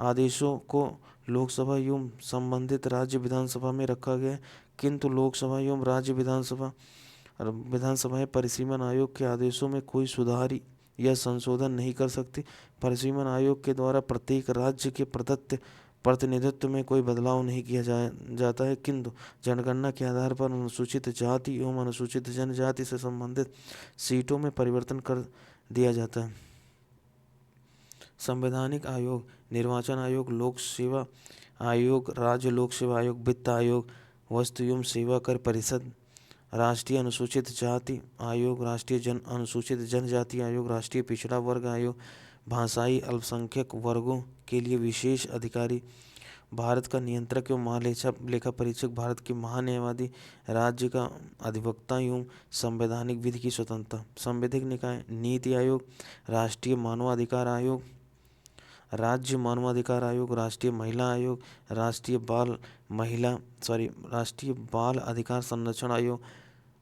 आदेशों को लोकसभा एवं संबंधित राज्य विधानसभा में रखा गया है, किंतु लोकसभा एवं राज्य विधानसभाएं परिसीमन आयोग के आदेशों में कोई सुधार या संशोधन नहीं कर सकती। परिसीमन आयोग के द्वारा प्रत्येक राज्य के प्रदत्त प्रतिनिधित्व में कोई बदलाव नहीं किया जाता है, किंतु जनगणना के आधार पर अनुसूचित जाति एवं अनुसूचित जनजाति से संबंधित सीटों में परिवर्तन कर दिया जाता है। संवैधानिक आयोग, निर्वाचन आयोग, लोक सेवा आयोग, राज्य लोक सेवा आयोग, वित्त आयोग, वस्तु एवं सेवा कर परिषद, राष्ट्रीय अनुसूचित जाति आयोग, राष्ट्रीय अनुसूचित जनजाति आयोग, राष्ट्रीय पिछड़ा वर्ग आयोग, भाषाई अल्पसंख्यक वर्गों के लिए विशेष अधिकारी, भारत का नियंत्रक एवं महालेखा परीक्षक, भारत के महान्यायवादी, राज्य का अधिवक्ता एवं संवैधानिक विधि की स्वतंत्रता। संवैधानिक निकाय, नीति आयोग, राष्ट्रीय मानवाधिकार आयोग, राज्य मानवाधिकार आयोग, राष्ट्रीय महिला आयोग, राष्ट्रीय बाल अधिकार संरक्षण आयोग,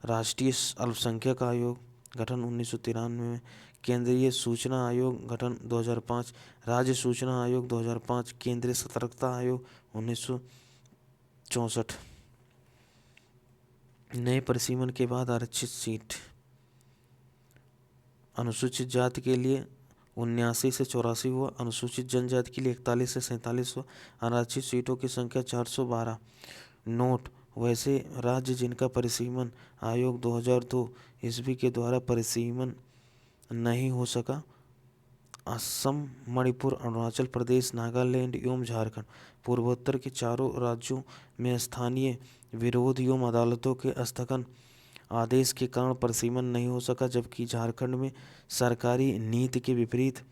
राष्ट्रीय अल्पसंख्यक आयोग गठन 1993 में, केंद्रीय सूचना आयोग गठन 2005, राज्य सूचना आयोग 2005, केंद्रीय सतर्कता आयोग 1964। नए परिसीमन के बाद आरक्षित सीट अनुसूचित जाति के लिए 79 से 84 हुआ, अनुसूचित जनजाति के लिए 41 से 47 हुआ, आरक्षित सीटों की संख्या 412। नोट: वैसे राज्य जिनका परिसीमन आयोग 2002 ईस्वी के द्वारा परिसीमन नहीं हो सका, असम, मणिपुर, अरुणाचल प्रदेश, नागालैंड एवं झारखंड। पूर्वोत्तर के चारों राज्यों में स्थानीय विरोध एवं अदालतों के स्थगन आदेश के कारण परिसीमन नहीं हो सका, जबकि झारखंड में सरकारी नीति के विपरीत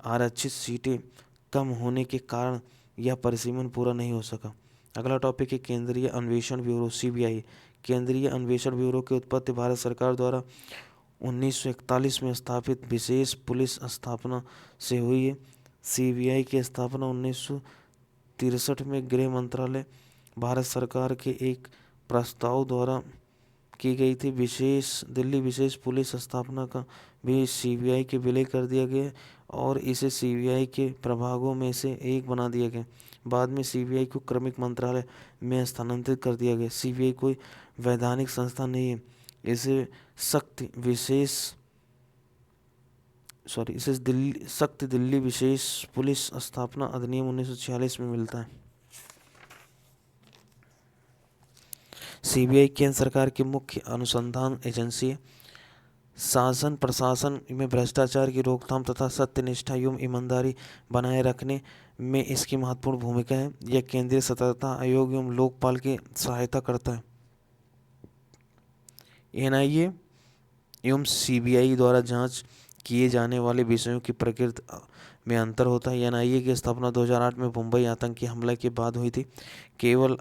आरक्षित सीटें कम होने के कारण यह परिसीमन पूरा नहीं हो सका। अगला टॉपिक है केंद्रीय अन्वेषण ब्यूरो (सीबीआई). केंद्रीय अन्वेषण ब्यूरो की उत्पत्ति भारत सरकार द्वारा 1941 में स्थापित विशेष पुलिस स्थापना से हुई है। सीबीआई की स्थापना 1963 में गृह मंत्रालय, भारत सरकार के एक प्रस्ताव द्वारा की गई थी। दिल्ली विशेष पुलिस स्थापना का भी सीबीआई के विलय कर दिया गया और इसे सीबीआई के प्रभागों में से एक बना दिया गया। बाद में सीबीआई को क्रमिक मंत्रालय में स्थानांतरित कर दिया गया। सीबीआई कोई वैधानिक संस्था नहीं है। इसे दिल्ली विशेष पुलिस स्थापना अधिनियम 1946 में मिलता है। सीबीआई केंद्र सरकार की मुख्य अनुसंधान एजेंसी है। शासन प्रशासन में भ्रष्टाचार की रोकथाम तथा सत्यनिष्ठा एवं ईमानदारी बनाए रखने में इसकी महत्वपूर्ण भूमिका है। यह केंद्रीय सतर्कता आयोग एवं लोकपाल की सहायता करता है। एनआईए एवं सीबीआई द्वारा जांच किए जाने वाले विषयों की प्रकृति में अंतर होता है। एनआईए की स्थापना 2008 में मुंबई आतंकी हमले के बाद हुई थी। केवल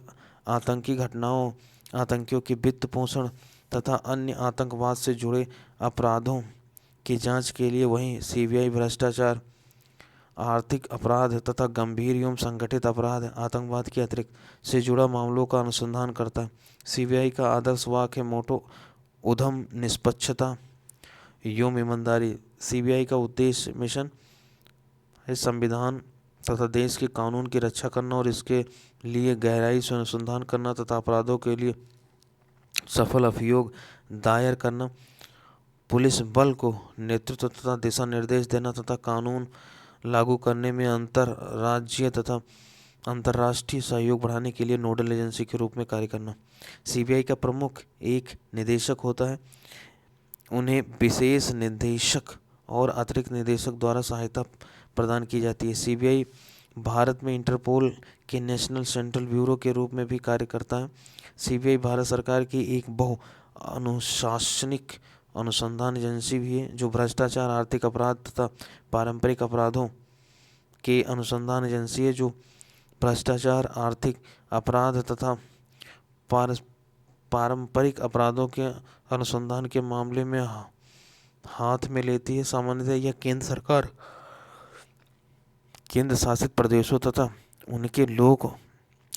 आतंकी घटनाओं, आतंकियों के वित्त पोषण तथा अन्य आतंकवाद से जुड़े अपराधों की जांच के लिए, वहीं सीबीआई भ्रष्टाचार, आर्थिक अपराध तथा गंभीर एवं संगठित अपराध, आतंकवाद के अतिरिक्त से जुड़ा मामलों का अनुसंधान करता है। सीबीआई का आदर्श वाक्य है मोटो उद्यम, निष्पक्षता एवं ईमानदारी। सीबीआई का उद्देश्य मिशन है संविधान तथा देश के कानून की रक्षा करना और इसके लिए गहराई से अनुसंधान करना तथा अपराधों के लिए सफल अभियोग दायर करना, पुलिस बल को नेतृत्व तथा दिशा निर्देश देना तथा कानून लागू करने में अंतर्राज्यीय तथा अंतर्राष्ट्रीय सहयोग बढ़ाने के लिए नोडल एजेंसी के रूप में कार्य करना। सीबीआई का प्रमुख एक निदेशक होता है। उन्हें विशेष निदेशक और अतिरिक्त निदेशक द्वारा सहायता प्रदान की जाती है। सीबीआई भारत में इंटरपोल के नेशनल सेंट्रल ब्यूरो के रूप में भी कार्य करता है। सीबीआई भारत सरकार की एक बहु अनुशासनिक अनुसंधान एजेंसी भी है, जो भ्रष्टाचार, आर्थिक अपराध तथा पारंपरिक अपराधों के अनुसंधान एजेंसी है, जो भ्रष्टाचार, आर्थिक अपराध तथा पारंपरिक अपराधों के अनुसंधान के मामले में हाथ में लेती है। सामान्यतः यह केंद्र सरकार, केंद्र शासित प्रदेशों तथा उनके लोक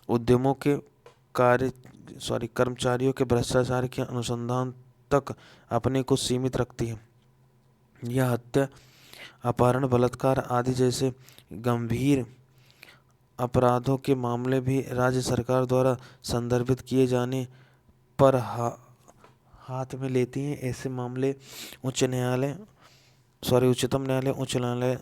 उद्यमों के कर्मचारियों के भ्रष्टाचार के अनुसंधान तक अपने को सीमित रखती है। यह हत्या, अपहरण, बलात्कार आदि जैसे गंभीर अपराधों के मामले भी राज्य सरकार द्वारा संदर्भित किए जाने पर हाथ में लेती हैं। ऐसे मामले उच्चतम न्यायालय, उच्च न्यायालय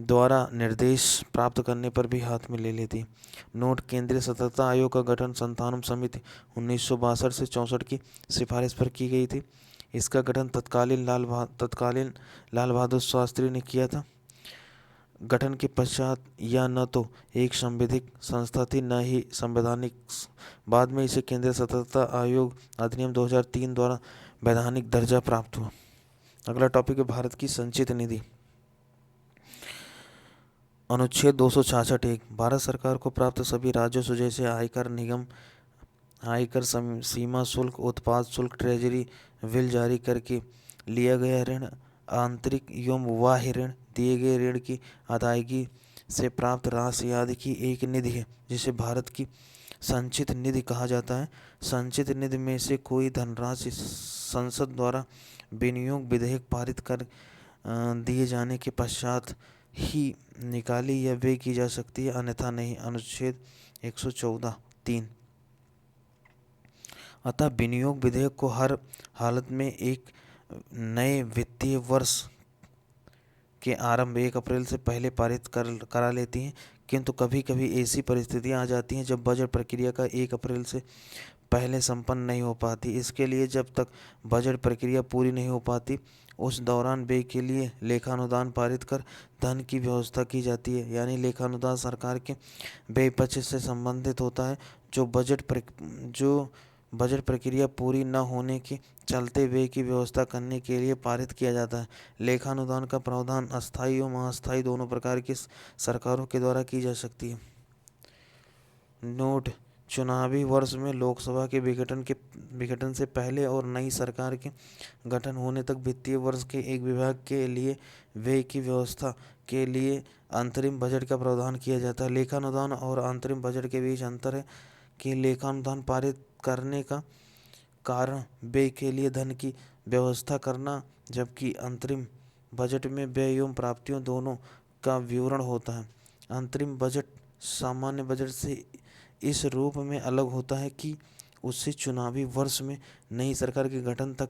द्वारा निर्देश प्राप्त करने पर भी हाथ में ले लेती है। नोट: केंद्रीय सतर्कता आयोग का गठन संतानम समिति 1962 से 64 की सिफारिश पर की गई थी। इसका गठन तत्कालीन लाल बहादुर शास्त्री ने किया था। गठन के पश्चात यह न तो एक संवैधानिक संस्था थी, न ही संवैधानिक। बाद में इसे केंद्रीय सतर्कता आयोग अधिनियम 2003 द्वारा वैधानिक दर्जा प्राप्त हुआ। अगला टॉपिक है भारत की संचित निधि। अनुच्छेद 266 भारत सरकार को प्राप्त सभी राजस्व जैसे आयकर, निगम आयकर, सीमा शुल्क, उत्पाद शुल्क, ट्रेजरी बिल जारी करके लिया गया ऋण, आंतरिक एवं बाह्य ऋण, दिए गए ऋण की अदायगी से प्राप्त राशि आदि की एक निधि है, जिसे भारत की संचित निधि कहा जाता है। संचित निधि में से कोई धनराशि संसद द्वारा विनियोग विधेयक पारित कर दिए जाने के पश्चात ही निकाली या व्यय की जा सकती है, अन्यथा नहीं। अनुच्छेद 114(3). अतः विनियोग विधेयक को हर हालत में एक नए वित्तीय वर्ष के आरंभ 1 अप्रैल से पहले पारित करा लेती हैं, किंतु कभी कभी ऐसी परिस्थितियां आ जाती हैं जब बजट प्रक्रिया का 1 अप्रैल से पहले संपन्न नहीं हो पाती। इसके लिए जब तक बजट प्रक्रिया पूरी नहीं हो पाती, उस दौरान व्यय के लिए लेखानुदान पारित कर धन की व्यवस्था की जाती है। यानी लेखानुदान सरकार के व्यय पक्ष से संबंधित होता है, जो बजट प्रक्रिया पूरी न होने के चलते व्यय की व्यवस्था करने के लिए पारित किया जाता है। लेखानुदान का प्रावधान अस्थायी एवं अस्थायी दोनों प्रकार की सरकारों के द्वारा की जा सकती है। नोट: चुनावी वर्ष में लोकसभा के विघटन से पहले और नई सरकार के गठन होने तक वित्तीय वर्ष के एक विभाग के लिए व्यय की व्यवस्था के लिए अंतरिम बजट का प्रावधान किया जाता है। लेखानुदान और अंतरिम बजट के बीच अंतर है कि लेखानुदान पारित करने का कारण व्यय के लिए धन की व्यवस्था करना, जबकि अंतरिम बजट में व्यय एवं प्राप्तियों दोनों का विवरण होता है। अंतरिम बजट सामान्य बजट से इस रूप में अलग होता है कि उससे चुनावी वर्ष में नई सरकार के गठन तक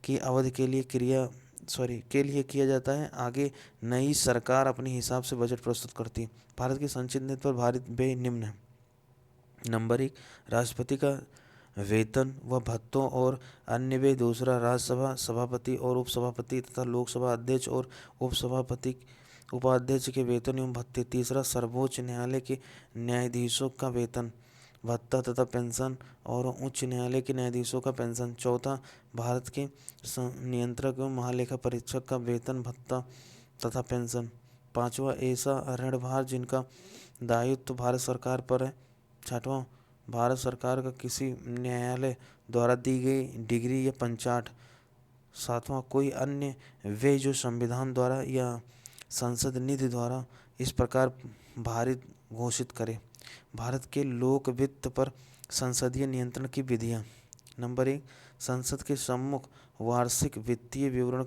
की अवधि के लिए किया जाता है। आगे नई सरकार अपने हिसाब से बजट प्रस्तुत करती है। भारत की संचित निधि पर भारित व्यय निम्न है। नंबर 1, राष्ट्रपति का वेतन व भत्तों और अन्य व्यय। दूसरा, राज्यसभा सभापति और उपसभापति तथा लोकसभा अध्यक्ष और उपाध्यक्ष के वेतन एवं भत्ते। तीसरा, सर्वोच्च न्यायालय के न्यायाधीशों का वेतन, भत्ता तथा पेंशन और उच्च न्यायालय के न्यायाधीशों का पेंशन। चौथा, भारत के नियंत्रक एवं महालेखा परीक्षक का वेतन, भत्ता तथा पेंशन। पांचवा, ऐसा ऋणभार जिनका दायित्व भारत सरकार पर है। छठवां, भारत सरकार का किसी न्यायालय द्वारा दी गई डिग्री या पंचाट। सातवां, कोई अन्य व्यय जो संविधान द्वारा या संसद निधि द्वारा इस प्रकार भारित घोषित करे। भारत के लोक वित्त पर संसदीय नियंत्रण की विधियां। नंबर 1, संसद के सम्मुख वार्षिक वित्तीय विवरण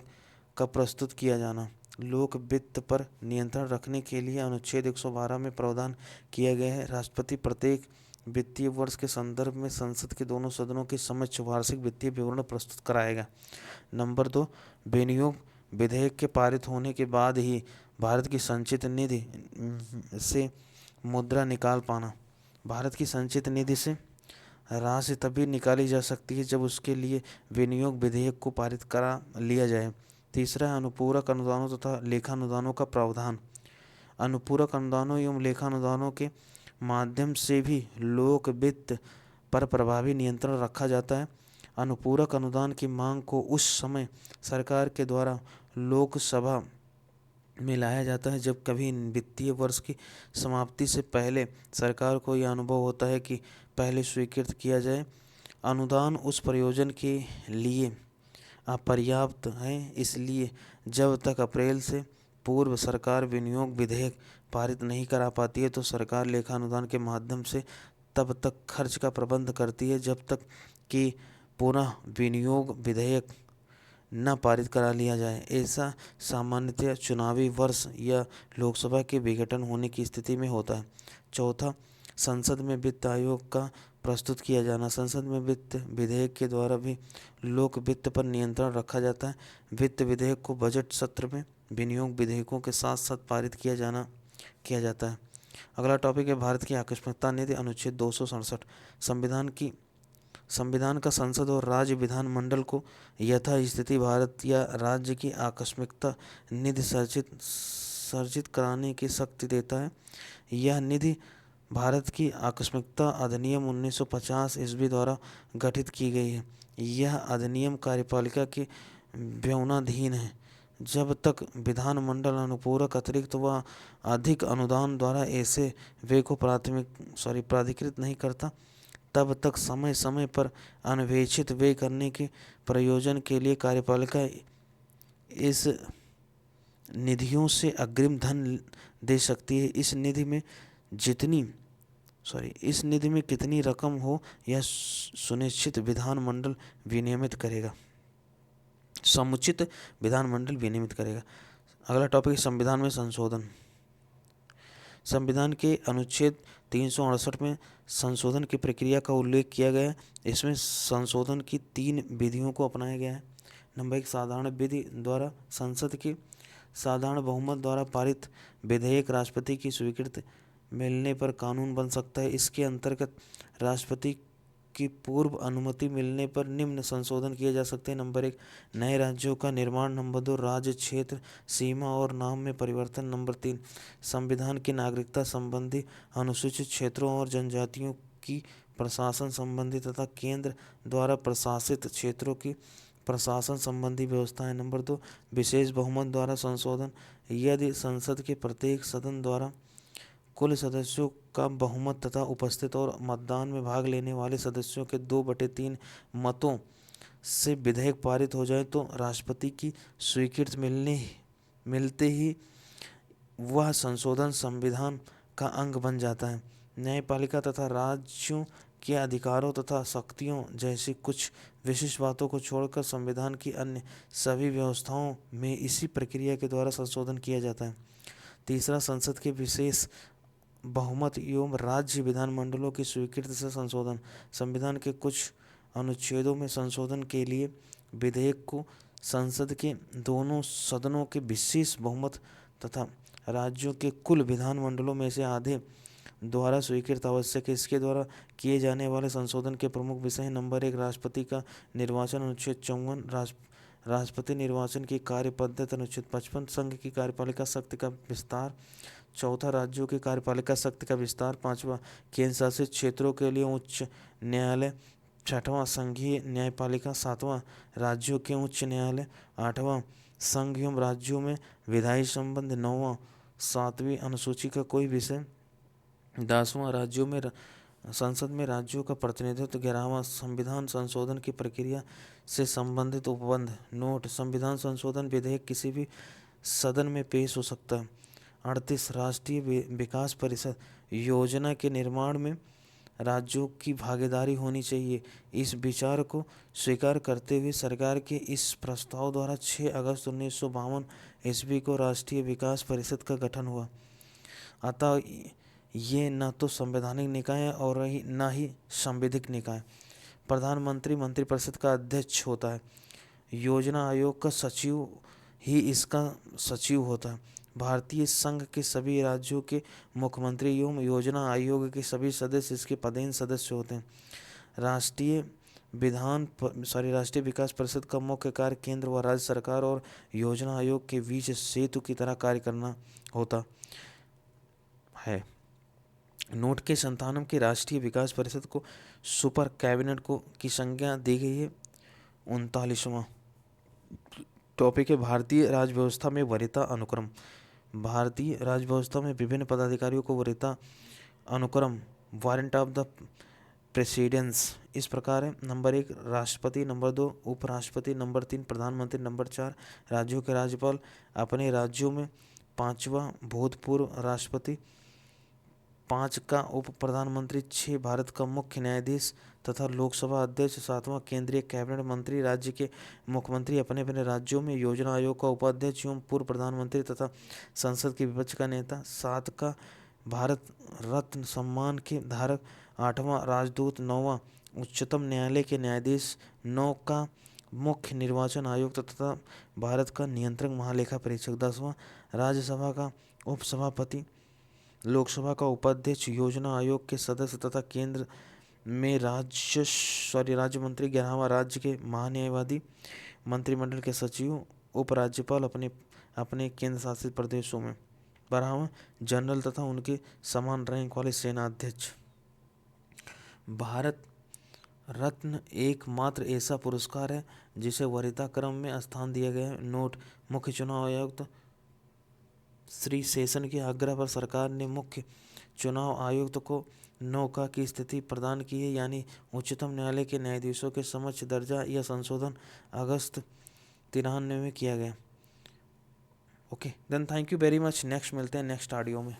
का प्रस्तुत किया जाना। लोक वित्त पर नियंत्रण रखने के लिए अनुच्छेद 112 में प्रावधान किया गया है। राष्ट्रपति प्रत्येक वित्तीय वर्ष के संदर्भ में संसद के दोनों सदनों के समक्ष वार्षिक वित्तीय विवरण प्रस्तुत कराएगा। नंबर 2, विनियोग विधेयक के पारित होने के बाद ही भारत की संचित निधि से मुद्रा निकाल पाना। भारत की संचित निधि से राशि तभी निकाली जा सकती है जब उसके लिए विनियोग विधेयक को पारित करा लिया जाए। तीसरा, अनुपूरक अनुदानों तथा लेखानुदानों का प्रावधान। अनुपूरक अनुदानों एवं लेखानुदानों के माध्यम से भी लोक वित्त पर प्रभावी नियंत्रण रखा जाता है। अनुपूरक अनुदान की मांग को उस समय सरकार के द्वारा लोकसभा में लाया जाता है। जब कभी वित्तीय वर्ष की समाप्ति से पहले सरकार को यह अनुभव होता है कि पहले स्वीकृत किया जाए अनुदान उस प्रयोजन के लिए अपर्याप्त है, इसलिए जब तक अप्रैल से पूर्व सरकार विनियोग विधेयक पारित नहीं करा पाती है तो सरकार लेखा अनुदान के माध्यम से तब तक खर्च का प्रबंध करती है जब तक कि पुनः विनियोग विधेयक न पारित करा लिया जाए। ऐसा सामान्यतः चुनावी वर्ष या लोकसभा के विघटन होने की स्थिति में होता है। चौथा, संसद में वित्त आयोग का प्रस्तुत किया जाना। संसद में वित्त विधेयक के द्वारा भी लोक वित्त पर नियंत्रण रखा जाता है। वित्त विधेयक को बजट सत्र में विनियोग विधेयकों के साथ साथ पारित किया जाता है। अगला टॉपिक है भारत की आकस्मिकता नीति। अनुच्छेद 267 संविधान का संसद और राज्य विधानमंडल को यथास्थिति भारत या राज्य की आकस्मिकता निधि सर्जित कराने की शक्ति देता है। यह निधि भारत की आकस्मिकता अधिनियम 1950 ईस्वी द्वारा गठित की गई है। यह अधिनियम कार्यपालिका के व्यवनाधीन है। जब तक विधानमंडल अनुपूरक अतिरिक्त व अधिक अनुदान द्वारा ऐसे व्यय को प्राधिकृत नहीं करता, तब तक समय समय पर अनपेक्षित व्यय करने के प्रयोजन के लिए कार्यपालिका इस निधियों से अग्रिम धन दे सकती है। इस निधि में कितनी रकम हो यह सुनिश्चित विधानमंडल विनियमित करेगा समुचित विधानमंडल विनियमित करेगा। अगला टॉपिक संविधान में संशोधन। संविधान के अनुच्छेद 368 में संशोधन की प्रक्रिया का उल्लेख किया गया है। इसमें संशोधन की 3 विधियों को अपनाया गया है। नंबर 1, साधारण विधि द्वारा संसद के साधारण बहुमत द्वारा पारित विधेयक राष्ट्रपति की स्वीकृति मिलने पर कानून बन सकता है। इसके अंतर्गत राष्ट्रपति की पूर्व अनुमति मिलने पर निम्न संशोधन किए जा सकते हैं। नंबर 1, नए राज्यों का निर्माण। नंबर 2, राज्य क्षेत्र सीमा और नाम में परिवर्तन। नंबर 3, संविधान की नागरिकता संबंधी अनुसूचित क्षेत्रों और जनजातियों की प्रशासन संबंधी तथा केंद्र द्वारा प्रशासित क्षेत्रों की प्रशासन संबंधी व्यवस्थाएं। नंबर 2, विशेष बहुमत द्वारा संशोधन। यदि संसद के प्रत्येक सदन द्वारा कुल सदस्यों का बहुमत तथा उपस्थित और मतदान में भाग लेने वाले सदस्यों के 2/3 मतों से विधेयक पारित हो जाए तो राष्ट्रपति की स्वीकृति मिलते ही वह संशोधन संविधान का अंग बन जाता है। न्यायपालिका तथा राज्यों के अधिकारों तथा शक्तियों जैसी कुछ विशिष्ट बातों को छोड़कर संविधान की अन्य सभी व्यवस्थाओं में इसी प्रक्रिया के द्वारा संशोधन किया जाता है। तीसरा, संसद के विशेष बहुमत एवं राज्य विधानमंडलों की स्वीकृति से संशोधन। संविधान के कुछ अनुच्छेदों में संशोधन के लिए विधेयक को संसद के दोनों सदनों के विशेष बहुमत तथा राज्यों के कुल विधानमंडलों में से आधे द्वारा स्वीकृत आवश्यक है। इसके द्वारा किए जाने वाले संशोधन के प्रमुख विषय हैं। नंबर 1, राष्ट्रपति का निर्वाचन। अनुच्छेद 54 राष्ट्रपति निर्वाचन की कार्य पद्धति। अनुच्छेद 55 संघ की कार्यपालिका शक्ति का विस्तार। चौथा, राज्यों की कार्यपालिका शक्ति का विस्तार। 5वां, केंद्र शासित क्षेत्रों के लिए उच्च न्यायालय। 6वां, संघीय न्यायपालिका। 7वां, राज्यों के उच्च न्यायालय। 8वां, संघ एवं राज्यों में विधायी संबंध। 9वां, 7वीं अनुसूची का कोई विषय। 10वां, राज्यों में संसद में राज्यों का प्रतिनिधित्व। 11वां, संविधान संशोधन की प्रक्रिया से संबंधित उपबंध। नोट: संविधान संशोधन विधेयक किसी भी सदन में पेश हो सकता है। 38, राष्ट्रीय विकास परिषद योजना के निर्माण में राज्यों की भागीदारी होनी चाहिए। इस विचार को स्वीकार करते हुए सरकार के इस प्रस्ताव द्वारा 6 अगस्त 1952 ईस्वी को राष्ट्रीय विकास परिषद का गठन हुआ। अतः ये न तो संवैधानिक निकाय है और न ही सांविधिक निकाय। प्रधानमंत्री मंत्रिपरिषद का अध्यक्ष होता है। योजना आयोग का सचिव ही इसका सचिव होता है। भारतीय संघ के सभी राज्यों के मुख्यमंत्री एवं योजना आयोग के सभी सदस्य इसके पदेन सदस्य होते हैं। राष्ट्रीय विकास परिषद का मुख्य कार्य केंद्र व राज्य सरकार और योजना आयोग के बीच सेतु की तरह कार्य करना होता है। नोट के 97 की राष्ट्रीय विकास परिषद को सुपर कैबिनेट की संज्ञा दी गई है। 39वां टॉपिक है भारतीय राज्य व्यवस्था में वरीयता अनुक्रम। भारतीय राजव्यवस्था में विभिन्न पदाधिकारियों को वरीयता अनुक्रम वारंट ऑफ द प्रेसिडेंस इस प्रकार है। नंबर 1 राष्ट्रपति, नंबर 2 उपराष्ट्रपति, नंबर 3 प्रधानमंत्री, नंबर 4 राज्यों के राज्यपाल। अपने राज्यों में 5वां भूतपूर्व राष्ट्रपति, 5 का उप प्रधानमंत्री, 6 भारत का मुख्य न्यायाधीश तथा लोकसभा अध्यक्ष, 7वां केंद्रीय कैबिनेट मंत्री। राज्य के मुख्यमंत्री अपने अपने राज्यों में योजना आयोग का उपाध्यक्ष एवं पूर्व प्रधानमंत्री तथा संसद के विपक्ष का नेता। 7 का भारत रत्न सम्मान के धारक, 8वां राजदूत, 9वां उच्चतम न्यायालय के न्यायाधीश, 9 का मुख्य निर्वाचन आयुक्त तथा भारत का नियंत्रक महालेखा परीक्षक, 10वां राज्यसभा का उपसभापति, लोकसभा का उपाध्यक्ष, योजना आयोग के सदस्य तथा केंद्र में राज्य मंत्री, 11वां राज्य के महान्यायवादी, मंत्रिमंडल के सचिव, उपराज्यपाल अपने अपने केंद्र शासित प्रदेशों में, 12वां जनरल तथा उनके समान रैंक वाले सेनाध्यक्ष। भारत रत्न एकमात्र ऐसा पुरस्कार है जिसे वरीयता क्रम में स्थान दिया गया है। नोट: मुख्य चुनाव आयुक्त श्री शेषन के आग्रह पर सरकार ने मुख्य चुनाव आयुक्त को नौका की स्थिति प्रदान की है, यानी उच्चतम न्यायालय के न्यायाधीशों के समक्ष दर्जा या संशोधन अगस्त 93 में किया गया। Okay then, thank you very much. Next मिलते हैं नेक्स्ट ऑडियो में।